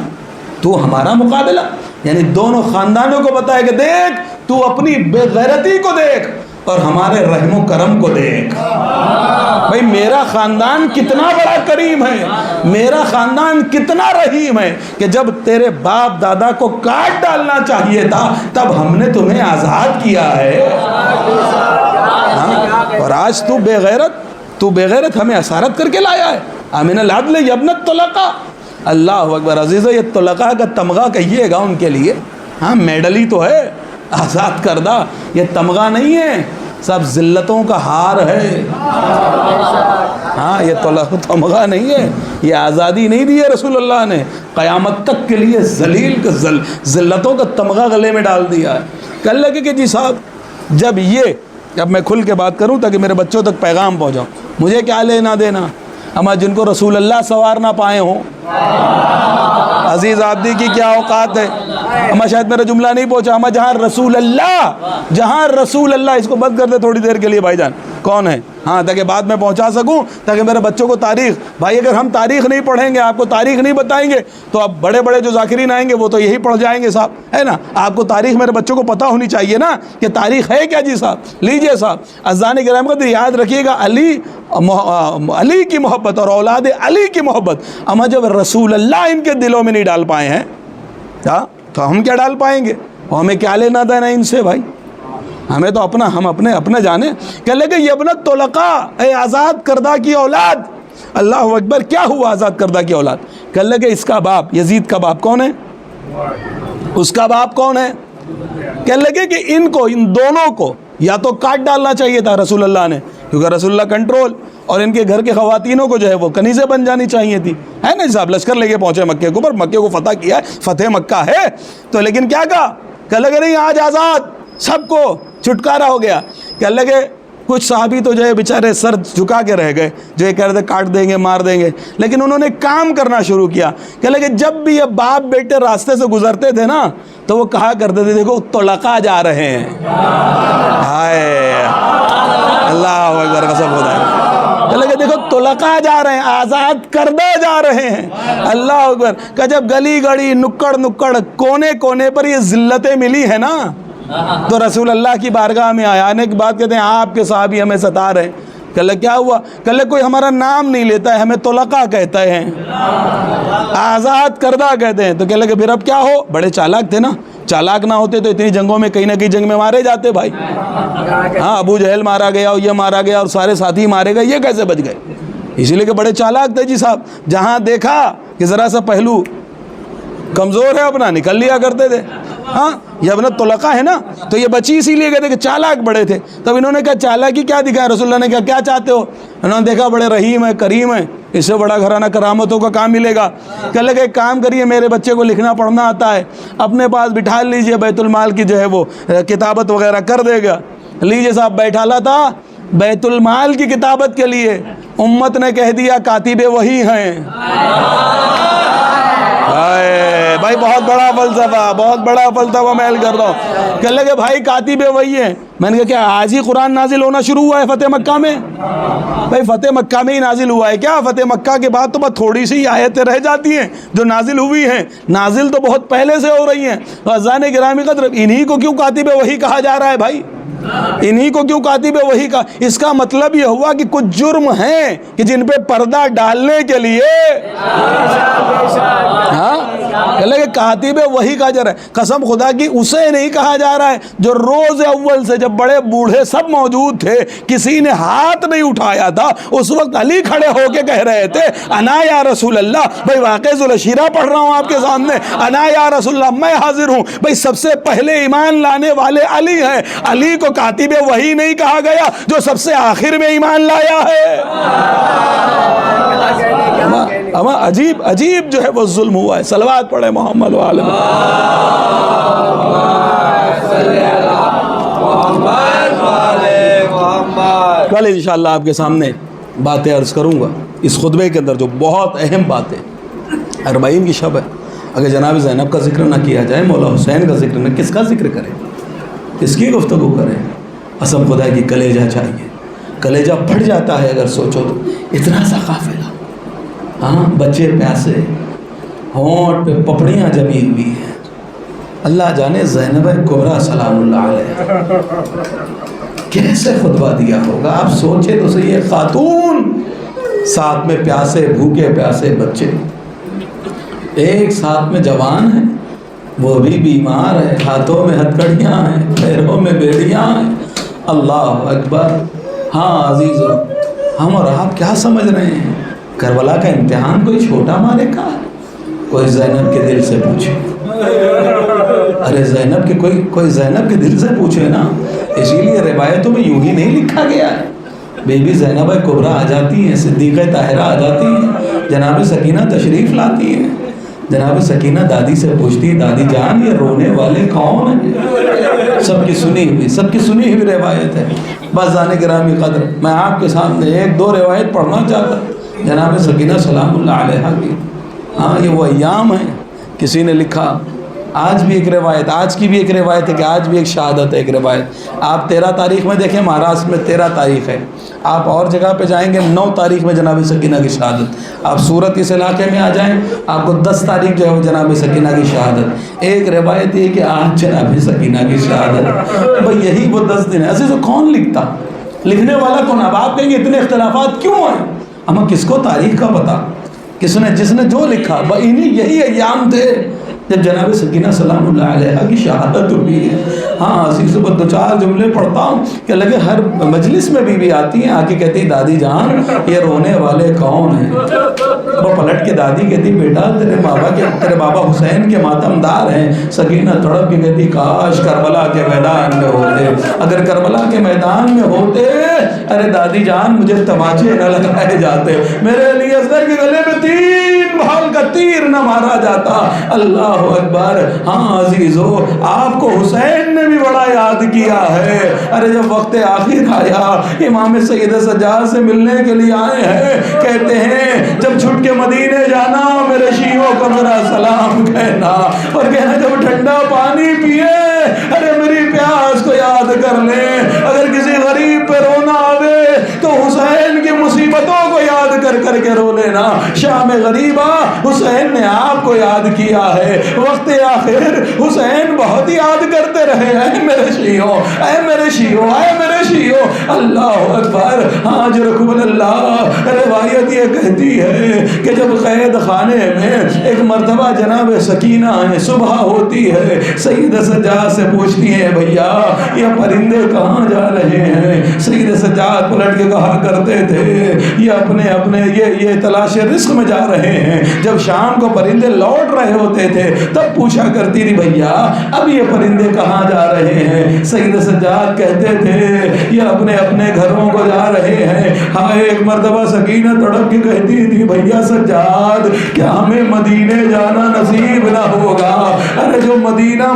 Speaker 2: تو ہمارا مقابلہ، یعنی دونوں خاندانوں کو بتایا کہ دیکھ تو اپنی بے غیرتی کو دیکھ اور ہمارے رحم و کرم کو دیکھ۔ بھائی میرا خاندان کتنا بڑا کریم ہے، میرا خاندان کتنا رحیم ہے کہ جب تیرے باپ دادا کو کاٹ ڈالنا چاہیے تھا تب ہم نے تمہیں آزاد کیا ہے، اور آج تو بے غیرت ہمیں اسارت کر کے لایا ہے۔ امن العدل یا ابن الطلقاء، اللہ اکبر عزیزو، یہ طلقاء کا تمغہ کہیے گا ان کے لیے، ہاں، میڈل ہی تو ہے آزاد کردہ، یہ تمغہ نہیں ہے، سب ذلتوں کا ہار ہے، ہاں، یہ تمغہ نہیں ہے، یہ آزادی نہیں دی ہے رسول اللہ نے، قیامت تک کے لیے ذلتوں کا تمغہ گلے میں ڈال دیا ہے۔ کل لگے کہ جی صاحب، جب اب میں کھل کے بات کروں تاکہ میرے بچوں تک پیغام پہنچاؤں، مجھے کیا لینا دینا، اما جن کو رسول اللہ سوار نہ پائے ہوں، عزیز آبدی کی کیا اوقات ہے، اما شاید میرا جملہ نہیں پہنچا، اما جہاں رسول اللہ، اس کو بند کر دے تھوڑی دیر کے لیے بھائی جان، کون ہے، ہاں، تاکہ بعد میں پہنچا سکوں، تاکہ میرے بچوں کو تاریخ، بھائی اگر ہم تاریخ نہیں پڑھیں گے، آپ کو تاریخ نہیں بتائیں گے تو اب بڑے بڑے جو ذاکرین آئیں گے وہ تو یہی پڑھ جائیں گے صاحب، ہے نا، آپ کو تاریخ میرے بچوں کو پتہ ہونی چاہیے نا کہ تاریخ ہے کیا جی صاحب۔ لیجئے صاحب، اذان کرام قدر یاد رکھیے گا، علی کی محبت اور اولاد علی کی محبت، اما جب رسول اللہ ان کے دلوں میں نہیں ڈال پائے ہیں تو ہم کیا ڈال پائیں گے، اور ہمیں کیا لینا دینا ان سے بھائی، ہمیں تو ہم اپنے جانے۔ کہ لے کہ ابن الطلقاء، اے آزاد کردہ کی اولاد، اللہ اکبر، کیا ہوا آزاد کردہ کی اولاد؟ کہ لے کہ اس کا باپ، یزید کا باپ کون ہے، اس کا باپ کون ہے؟ کہ لگے کہ ان دونوں کو یا تو کاٹ ڈالنا چاہیے تھا رسول اللہ نے، کیونکہ رسول اللہ کنٹرول، اور ان کے گھر کے خواتینوں کو جو ہے وہ کنیزیں بن جانی چاہیے تھی، ہے نا صاحب، لشکر لے کے پہنچے مکے کو، پر مکے کو فتح کیا ہے، فتح مکہ ہے تو، لیکن کیا کہا کہ لگے نہیں آج آزاد، سب کو چھٹکارا ہو گیا۔ کہ لگے کچھ صحابی تو جو ہے بیچارے سر جھکا کے رہ گئے، جو یہ کہہ رہے تھے کاٹ دیں گے، مار دیں گے، لیکن انہوں نے کام کرنا شروع کیا۔ کہ لگے جب بھی یہ باپ بیٹے راستے سے گزرتے تھے نا تو وہ کہا کرتے تھے دیکھو طلقاء جا رہے ہیں، ہائے اللہ اکبر، قسم خدا کی۔ کہ دیکھو طلقاء جا رہے ہیں، آزاد کردہ جا رہے ہیں، اللہ اکبر۔ کہ جب گلی گڑی نکڑ نکڑ کونے کونے پر یہ ذلتیں ملی ہیں نا، تو رسول اللہ کی بارگاہ میں آنے کے بعد کہتے ہیں آپ کے صحابی ہمیں ستا رہے ہیں۔ کہ کیا ہوا؟ کہ کوئی ہمارا نام نہیں لیتا ہے، ہمیں طلقاء کہتا ہے، آزاد کردہ کہتے ہیں۔ تو کہ پھر اب کیا ہو؟ بڑے چالاک تھے نا، چالاک نہ ہوتے تو اتنی جنگوں میں کہیں نہ کہیں جنگ میں مارے جاتے بھائی۔ ہاں، ابو جہل مارا گیا اور یہ مارا گیا اور سارے ساتھی مارے گئے، یہ کیسے بچ گئے؟ اسی لیے کہ بڑے چالاک تھے جی صاحب، جہاں دیکھا کہ ذرا سا پہلو کمزور ہے اپنا نکل لیا کرتے تھے۔ ہاں، یہ اپنا طلقاء ہے نا، تو یہ بچی اسی لیے کہتے کہ چالاک بڑے تھے۔ تب انہوں نے کہا چالاکی کیا دکھایا؟ رسول اللہ نے کہا کیا چاہتے ہو؟ انہوں نے دیکھا بڑے رحیم ہے، کریم ہے، اس سے بڑا گھرانہ کرامتوں کا کام ملے گا۔ کہ لگے ایک کام کریے، میرے بچے کو لکھنا پڑھنا آتا ہے، اپنے پاس بٹھا لیجئے، بیت المال کی جو ہے وہ کتابت وغیرہ کر دے گا۔ لیجئے صاحب، بیٹھالا تھا بیت المال کی کتابت کے لیے، امت نے کہہ دیا کاتب وحی ہیں۔ بھائی بہت بڑا فلسفہ، بہت بڑا فلسفہ میں کر رہا ہوں۔ کہنے لگے بھائی کاتب وہی ہیں۔ میں نے کہا کیا آج ہی قرآن نازل ہونا شروع ہوا ہے فتح مکہ میں؟ بھائی فتح مکہ میں ہی نازل ہوا ہے کیا؟ فتح مکہ کے بعد تو بس تھوڑی سی آیتیں رہ جاتی ہیں جو نازل ہوئی ہیں، نازل تو بہت پہلے سے ہو رہی ہیں۔ عزیزان گرامی قدر، انہی کو کیوں کاتب وحی کہا جا رہا ہے بھائی؟ انہی کو کیوں کاتب وحی کا؟ اس کا مطلب یہ ہوا کہ کچھ جرم ہیں کہ جن پہ پردہ ڈالنے کے لیے کہ کاتب وحی کہا جا رہا ہے۔ قسم خدا کی اسے نہیں کہا جا رہا ہے جو روز اول سے جب بڑے بوڑھے سب موجود تھے، کسی نے ہاتھ نہیں اٹھایا تھا، اس وقت علی کھڑے ہو کے کہہ رہے تھے انا یا رسول اللہ۔ بھائی واقع ذوالشیرہ پڑھ رہا ہوں آپ کے سامنے، انا یا رسول اللہ، میں حاضر ہوں۔ بھائی سب سے پہلے ایمان لانے والے علی ہیں، علی کو کاتب وحی نہیں کہا گیا جو سب سے آخر میں ایمان لایا ہے۔ اما عجیب عجیب جو ہے وہ ظلم ہوا ہے۔ صلوات پڑھے محمد وعلی کل انشاءاللہ آپ کے سامنے باتیں عرض کروں گا اس خطبے کے اندر جو بہت اہم باتیں، 40 کی شب ہے۔ اگر جناب زینب کا ذکر نہ کیا جائے، مولا حسین کا ذکر نہ، کس کا ذکر کریں؟ کس کی گفتگو کریں؟ قسم خدا کی کلیجہ چاہیے، کلیجہ پھٹ جاتا ہے اگر سوچو تو۔ اتنا سا قافلہ، ہاں، بچے پیاسے، ہونٹ پہ پپڑیاں جمی ہوئی ہیں۔ اللہ جانے زینب کبریٰ سلام اللہ علیہ کیسے خطبہ دیا ہوگا؟ آپ سوچے تو صحیح، ہے خاتون، ساتھ میں پیاسے بھوکے پیاسے بچے، ایک ساتھ میں جوان ہیں، وہ بھی بیمار ہے، ہاتھوں میں ہتھکڑیاں ہیں، پیروں میں بیڑیاں ہیں۔ اللہ اکبر۔ ہاں عزیزو، ہم اور آپ کیا سمجھ رہے ہیں؟ کربلا کا امتحان کوئی چھوٹا مارے کا؟ کوئی زینب کے دل سے پوچھے، ارے زینب کے کوئی زینب کے دل سے پوچھے نا۔ اسی لیے روایتوں میں یوں ہی نہیں لکھا گیا ہے۔ بی بی زینب کبریٰ آ جاتی ہیں، صدیقہ طاہرہ آ جاتی ہیں، جناب سکینہ تشریف لاتی ہیں، جناب سکینہ دادی سے پوچھتی ہے دادی جان یہ رونے والے کون ہیں؟ سب کی سنی ہوئی روایت ہے۔ بس جانے گرامی قدر، میں آپ کے سامنے ایک دو روایت پڑھنا چاہتا ہوں جناب سکینہ سلام اللہ علیہ کی۔ ہاں، یہ وہ ایام ہیں۔ کسی نے لکھا آج بھی ایک روایت، آج کی بھی ایک روایت ہے کہ آج بھی ایک شہادت ہے، ایک روایت آپ 13 تاریخ میں دیکھیں، مہاراشٹر میں 13 تاریخ ہے، آپ اور جگہ پہ جائیں گے 9 تاریخ میں جناب سکینہ کی شہادت، آپ سورت اس علاقے میں آ جائیں آپ کو 10 تاریخ جو ہے وہ جناب سکینہ کی شہادت۔ ایک روایت یہ کہ آج جناب سکینہ کی شہادت، بھئی یہی وہ 10 دن ہے۔ عزیزو کون لکھتا؟ لکھنے والا کون؟ اب آپ کہیں گے اتنے اختلافات کیوں ہیں؟ ہمیں کس کو تاریخ کا پتا؟ جس نے جو لکھا، یہی ایام تھے جب جناب سکینہ سلام اللہ علیہ کی شہادت ہوئی ہے۔ ہاں عزیزو، دو چار جملے پڑھتا ہوں کہ لگے ہر مجلس میں بھی آتی ہیں، آ کے کہتی دادی جان یہ رونے والے کون ہیں؟ وہ پلٹ کے دادی کہتی بیٹا تیرے بابا حسین کے ماتم دار ہیں۔ سکینہ تڑپ کے کہتی کاش کربلا کے میدان میں ہوتے، اگر کربلا کے میدان میں ہوتے، ارے دادی جان مجھے تماچے نہ لگائے جاتے، میرے علی اصغر کے گلے میں 3 بھال کا تیر نہ مارا جاتا۔ اللہ اکبر۔ ہاں عزیزو، آپ کو حسین نے بھی بڑا یاد کیا ہے۔ ارے جب وقت آخر آیا، امام سید سجاد سے ملنے کے لیے آئے ہیں، کہتے ہیں جب چھٹ کے مدینے جانا میرے شیعوں کو میرا سلام کہنا، اور کہنا جب ٹھنڈا پانی پیے ارے میری پیاس کو یاد کر لیں، اگر کسی غریب پہ رونا آوے کے رو لینا. شام غریبہ حسین نے آپ کو یاد کیا ہے. وقت آخر حسین بہت یاد کرتے رہے. اے میرے شیعوں، اے میرے شیعوں، اے میرے شیعوں. اللہ اکبر. حاضرکم اللہ. روایت یہ کہتی ہے کہ جب قید خانے میں ایک مرتبہ جناب سکینہ ہے، صبح ہوتی ہے، سید سجاد سے پوچھتی ہیں بھیا یہ پرندے کہاں جا رہے ہیں؟ سید سجاد پلٹ کے کہا کرتے تھے یہ اپنے یہ تلاش رزق میں جا رہے ہیں. جب شام کو پرندے لوٹ رہے ہوتے تھے تب پوچھا کرتی تھی بھیا اب یہ پرندے کہاں جا رہے ہیں؟ سید سجاد کہتے تھے یہ اپنے گھروں کو جا رہے ہیں. ہائے ایک مرتبہ سکینہ تڑپ کے کہتی تھی بھیا سجاد کیا ہمیں مدینے جانا نصیب نہ ہوگا؟ ارے جو مدینہ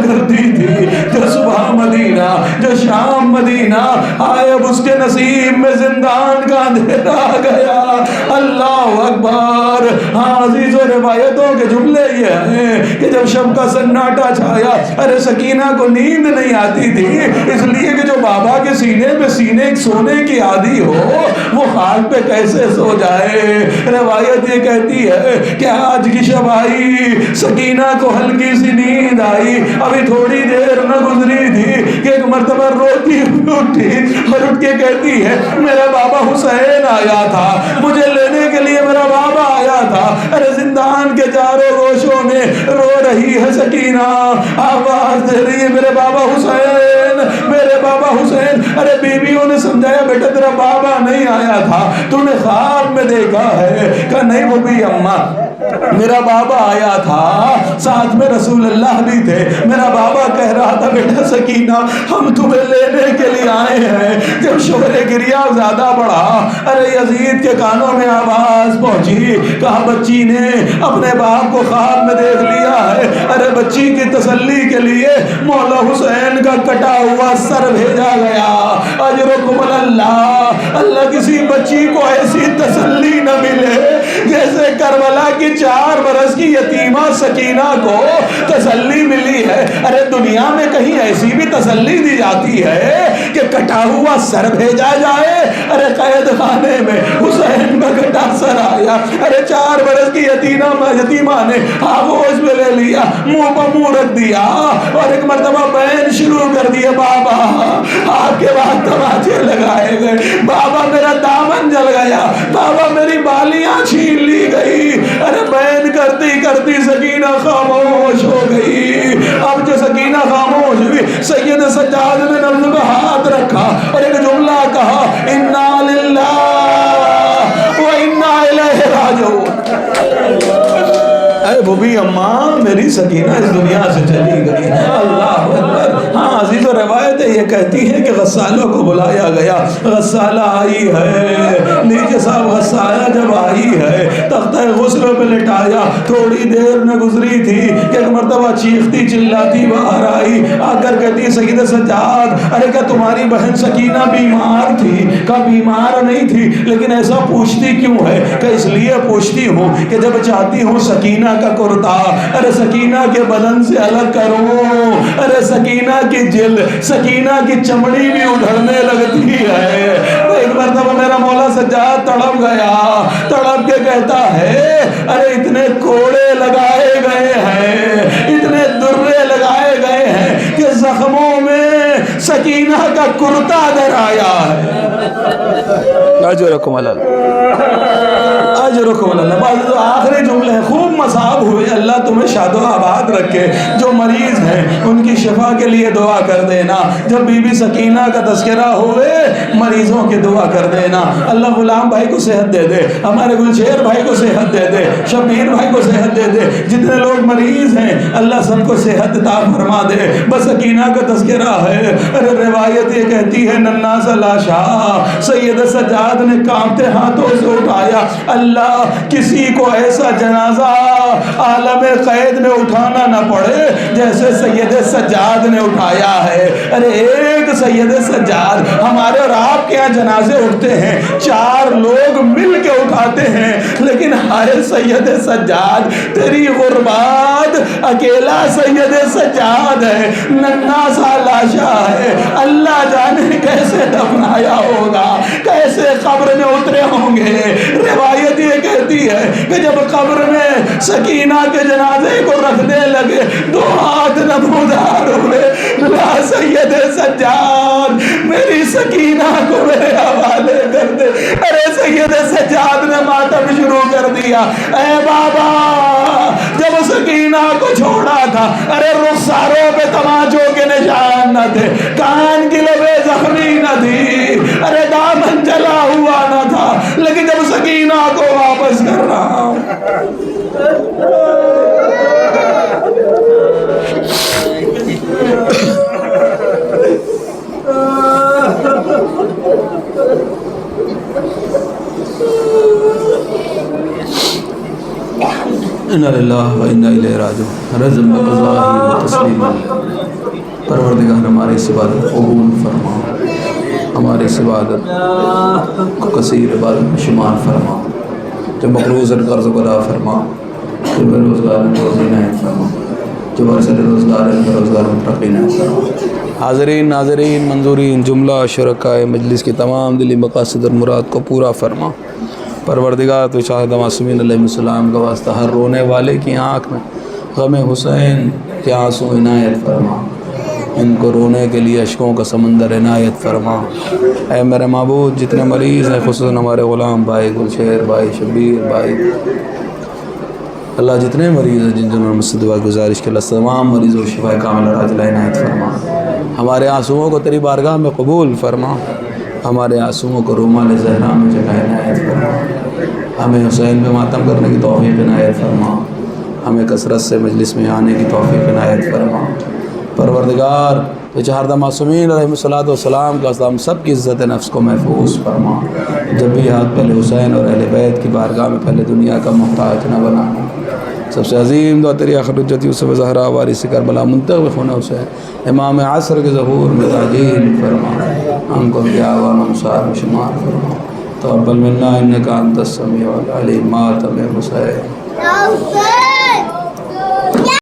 Speaker 2: کرتی تھی، جو صبح مدینہ، جو شام مدینہ، آئے اب اس کے نصیب میں زندان کا اندھیرا آ گیا. اللہ اکبر. ہاں عزیزوں روایتوں کے جملے یہ ہیں کہ جب شب کا سناٹا چھایا، ارے سکینہ کو نیند نہیں آتی تھی اس لیے کہ جو بابا کے سینے میں سونے کی عادی ہو وہ خاک پہ کیسے سو جائے. روایت یہ کہتی ہے کہ آج کی شب آئی، سکینہ کو ہلکی سی نیند آئی. ابھی تھوڑی دیر نہ گزری تھی کہ ایک مرتبہ روتی اٹھی اور اٹھ کے کہتی ہے میرا بابا حسین آیا تھا، مجھے لینے کے لیے میرا بابا آیا تھا. ارے زندان کے چاروں گوشوں میں رو رہی ہے سکینہ، آواز دے رہی ہے میرے بابا حسین، میرے بابا حسین. ارے بیویوں نے سمجھایا بیٹا تیرا بابا نہیں آیا تھا، تو نے خواب میں دیکھا ہے. کہا نہیں وہ بھی اماں میرا بابا آیا تھا، ساتھ میں رسول اللہ بھی تھے. میرا بابا کہہ رہا تھا بیٹا سکینہ ہم تمہیں لینے کے لیے آئے ہیں. جب شور گریا زیادہ بڑھا، ارے یزید کے کانوں میں آواز پہنچی. کہا بچی نے اپنے باپ کو خواب میں دیکھ لیا ہے. ارے بچی کی تسلی کے لیے مولا حسین کا کٹا ہوا سر بھیجا گیا. اجرکم اللہ. اللہ کسی بچی کو ایسی تسلی نہ ملے جیسے کربلا کی 4 برس کی یتیمہ سکینہ کو تسلی ملی ہے. ارے دنیا میں کہیں ایسی بھی تسلی دی جاتی ہے کہ کٹا ہوا سر بھیجا جائے؟ ارے قید خانے میں حسین کا کٹا سر آیا. ارے 4 برس کی یتیمہ نے آغوش میں لے لیا، منہ پر منہ رکھ دیا اور ایک مرتبہ بین شروع کر دیے بابا. آپ کے بعد تماچے لگائے گئے، بابا میرا دامن جل گیا، بابا میری بالیاں چھین لی گئی. ارے بین کرتی کرتی سکینہ خاموش ہو گئی. اب جو سکینہ خاموش ہوئی سید سجاد نے نبض پہ ہاتھ رکھا اور ایک جملہ کہا انا للہ و انا الیہ راجعون. اے بوبی اماں میری سکینہ اس دنیا سے چلی گئی. اللہ اکبر. ہاں عزیزو روایت یہ کہتی ہے کہ غسالوں کو بلایا گیا. غسالہ آئی ہے، لیجیے صاحب غسالہ جب آئی ہے تختہ غسل پہ لٹایا. تھوڑی دیر نہ گزری تھی کہ ایک مرتبہ چیختی چلاتی باہر آئی. آ کر کہتی سید سجاد ارے کیا تمہاری بہن سکینہ بیمار تھی؟ کہا بیمار نہیں تھی لیکن ایسا پوچھتی کیوں ہے؟ کہ اس لیے پوچھتی ہوں کہ جب چاہتی ہوں سکینہ کا کرتا ارے سکینہ کے بدن سے الگ کروں، ارے سکینہ کی جلد، سکینہ کی چمڑی بھی ادھڑنے لگتی ہے. ایک مرتبہ میرا مولا سجاد تڑپ گیا، تڑپ کے کہتا ہے ارے اتنے کوڑے لگائے گئے ہیں، اتنے درے لگائے گئے ہیں کہ زخموں میں سکینہ کا کرتا در آیا ہے. اجرکم اللہ، اجرکم اللہ. بعض آخری جملے ہیں خوب مصاب ہوئے. اللہ تمہیں شاد و آباد رکھے. جو مریض ہیں ان کی شفا کے لیے دعا کر دینا. جب بی بی سکینہ کا تذکرہ ہوئے مریضوں کی دعا کر دینا. اللہ غلام بھائی کو صحت دے دے، ہمارے گلشیر بھائی کو صحت دے دے، شبیر بھائی کو صحت دے دے. جتنے لوگ مریض ہیں اللہ سب کو صحت عطا فرما دے. بس سکینہ کا تذکرہ ہے. ارے روایت یہ کہتی ہے ننا سا لاشا سید سجاد نے کانپتے ہاتھوں سے اٹھایا. اللہ کسی کو ایسا جنازہ عالم قید میں اٹھانا نہ پڑے جیسے سید سجاد نے اٹھایا ہے. ارے ایک سید سجاد، ہمارے اور آپ کے یہاں جنازے اٹھتے ہیں 4 لوگ مل کے اٹھاتے ہیں، لیکن ہائے سید سجاد تیری غربات اکیلا سید سجاد ہے، ننھا سا لاشا ہے، اللہ جانے کیسے دفنایا ہوگا، کیسے قبر میں اترے ہوں گے۔ روایت یہ کہتی ہے کہ جب قبر میں سکینہ کے جنازے کو رکھنے لگے، دو ہاتھ نمودار ہوئے، لا سید سجاد میری سکینہ کو میرے حوالے کر دے۔ ارے سید سجاد نے ماتم شروع کر دیا، اے بابا جب سکینہ کو چھوڑا تھا، ارے رخساروں پہ تماچوں کے نشان نہ تھے، کان کی لبیں زخمی نہ تھی، ارے دامن جلا ہوا نہ تھا، لیکن جب سکینہ کو واپس کر رہا ہوں انا للہ و انا الیہ راجعون، رضم بقضائہ و تسلیم۔ پروردگار ہماری اس عبادت قبول فرما، ہماری اس عبادت کو کثیر عبادت میں شمار فرما، جو مقروض قرض کو ادا فرما، جو بے روزگار روزی عنایت فرما، جو برسر روزگار روزگار مترقی عنایت فرما۔ حاضرین ناظرین منظورین جملہ شرکائے مجلس کی تمام دلی مقاصد اور مراد کو پورا فرما۔ پروردگار تو شاہد معصومین علیہ السلام کا واسطہ ہر رونے والے کی آنکھ میں غم حسین کے آنسو عنایت فرما، ان کو رونے کے لیے اشکوں کا سمندر عنایت فرما۔ اے میرے معبود جتنے مریض ہیں، خصوصاً ہمارے غلام بھائی گلشیر بھائی شبیر بھائی، اللہ جتنے مریض ہیں جن جنہوں نے مجھ سے دعا گزارش کی، اللہ تمام مریضوں کو شفا کامل عاجلہ عنایت فرما۔ ہمارے آنسوؤں کو تیری بارگاہ میں قبول فرما، ہمارے آنسوؤں کو رومال زہرا میں جگہ عنایت فرما، ہمیں حسین پہ ماتم کرنے کی توفیق عنایت فرما، ہمیں کثرت سے مجلس میں آنے کی توفیق عنایت فرما۔ پروردگار تو چہاردہ معصومین علیہ السلام کا ہم سب کی عزت نفس کو محفوظ فرما، جب بھی ہاتھ پہلے حسین اور اہل بیت کی بارگاہ میں پہلے دنیا کا محتاج نہ بنا۔ سب سے عظیم دعا تیری آخر حجت یوسف زہرا وارث کربلا منتخب خون حسین امام عصر کے ظہور میں تعجیل فرما، ہم کو بھی عوام انصار میں شمار فرما۔ تقبل منا انک انت السمیع العلیم، ماتم حسین۔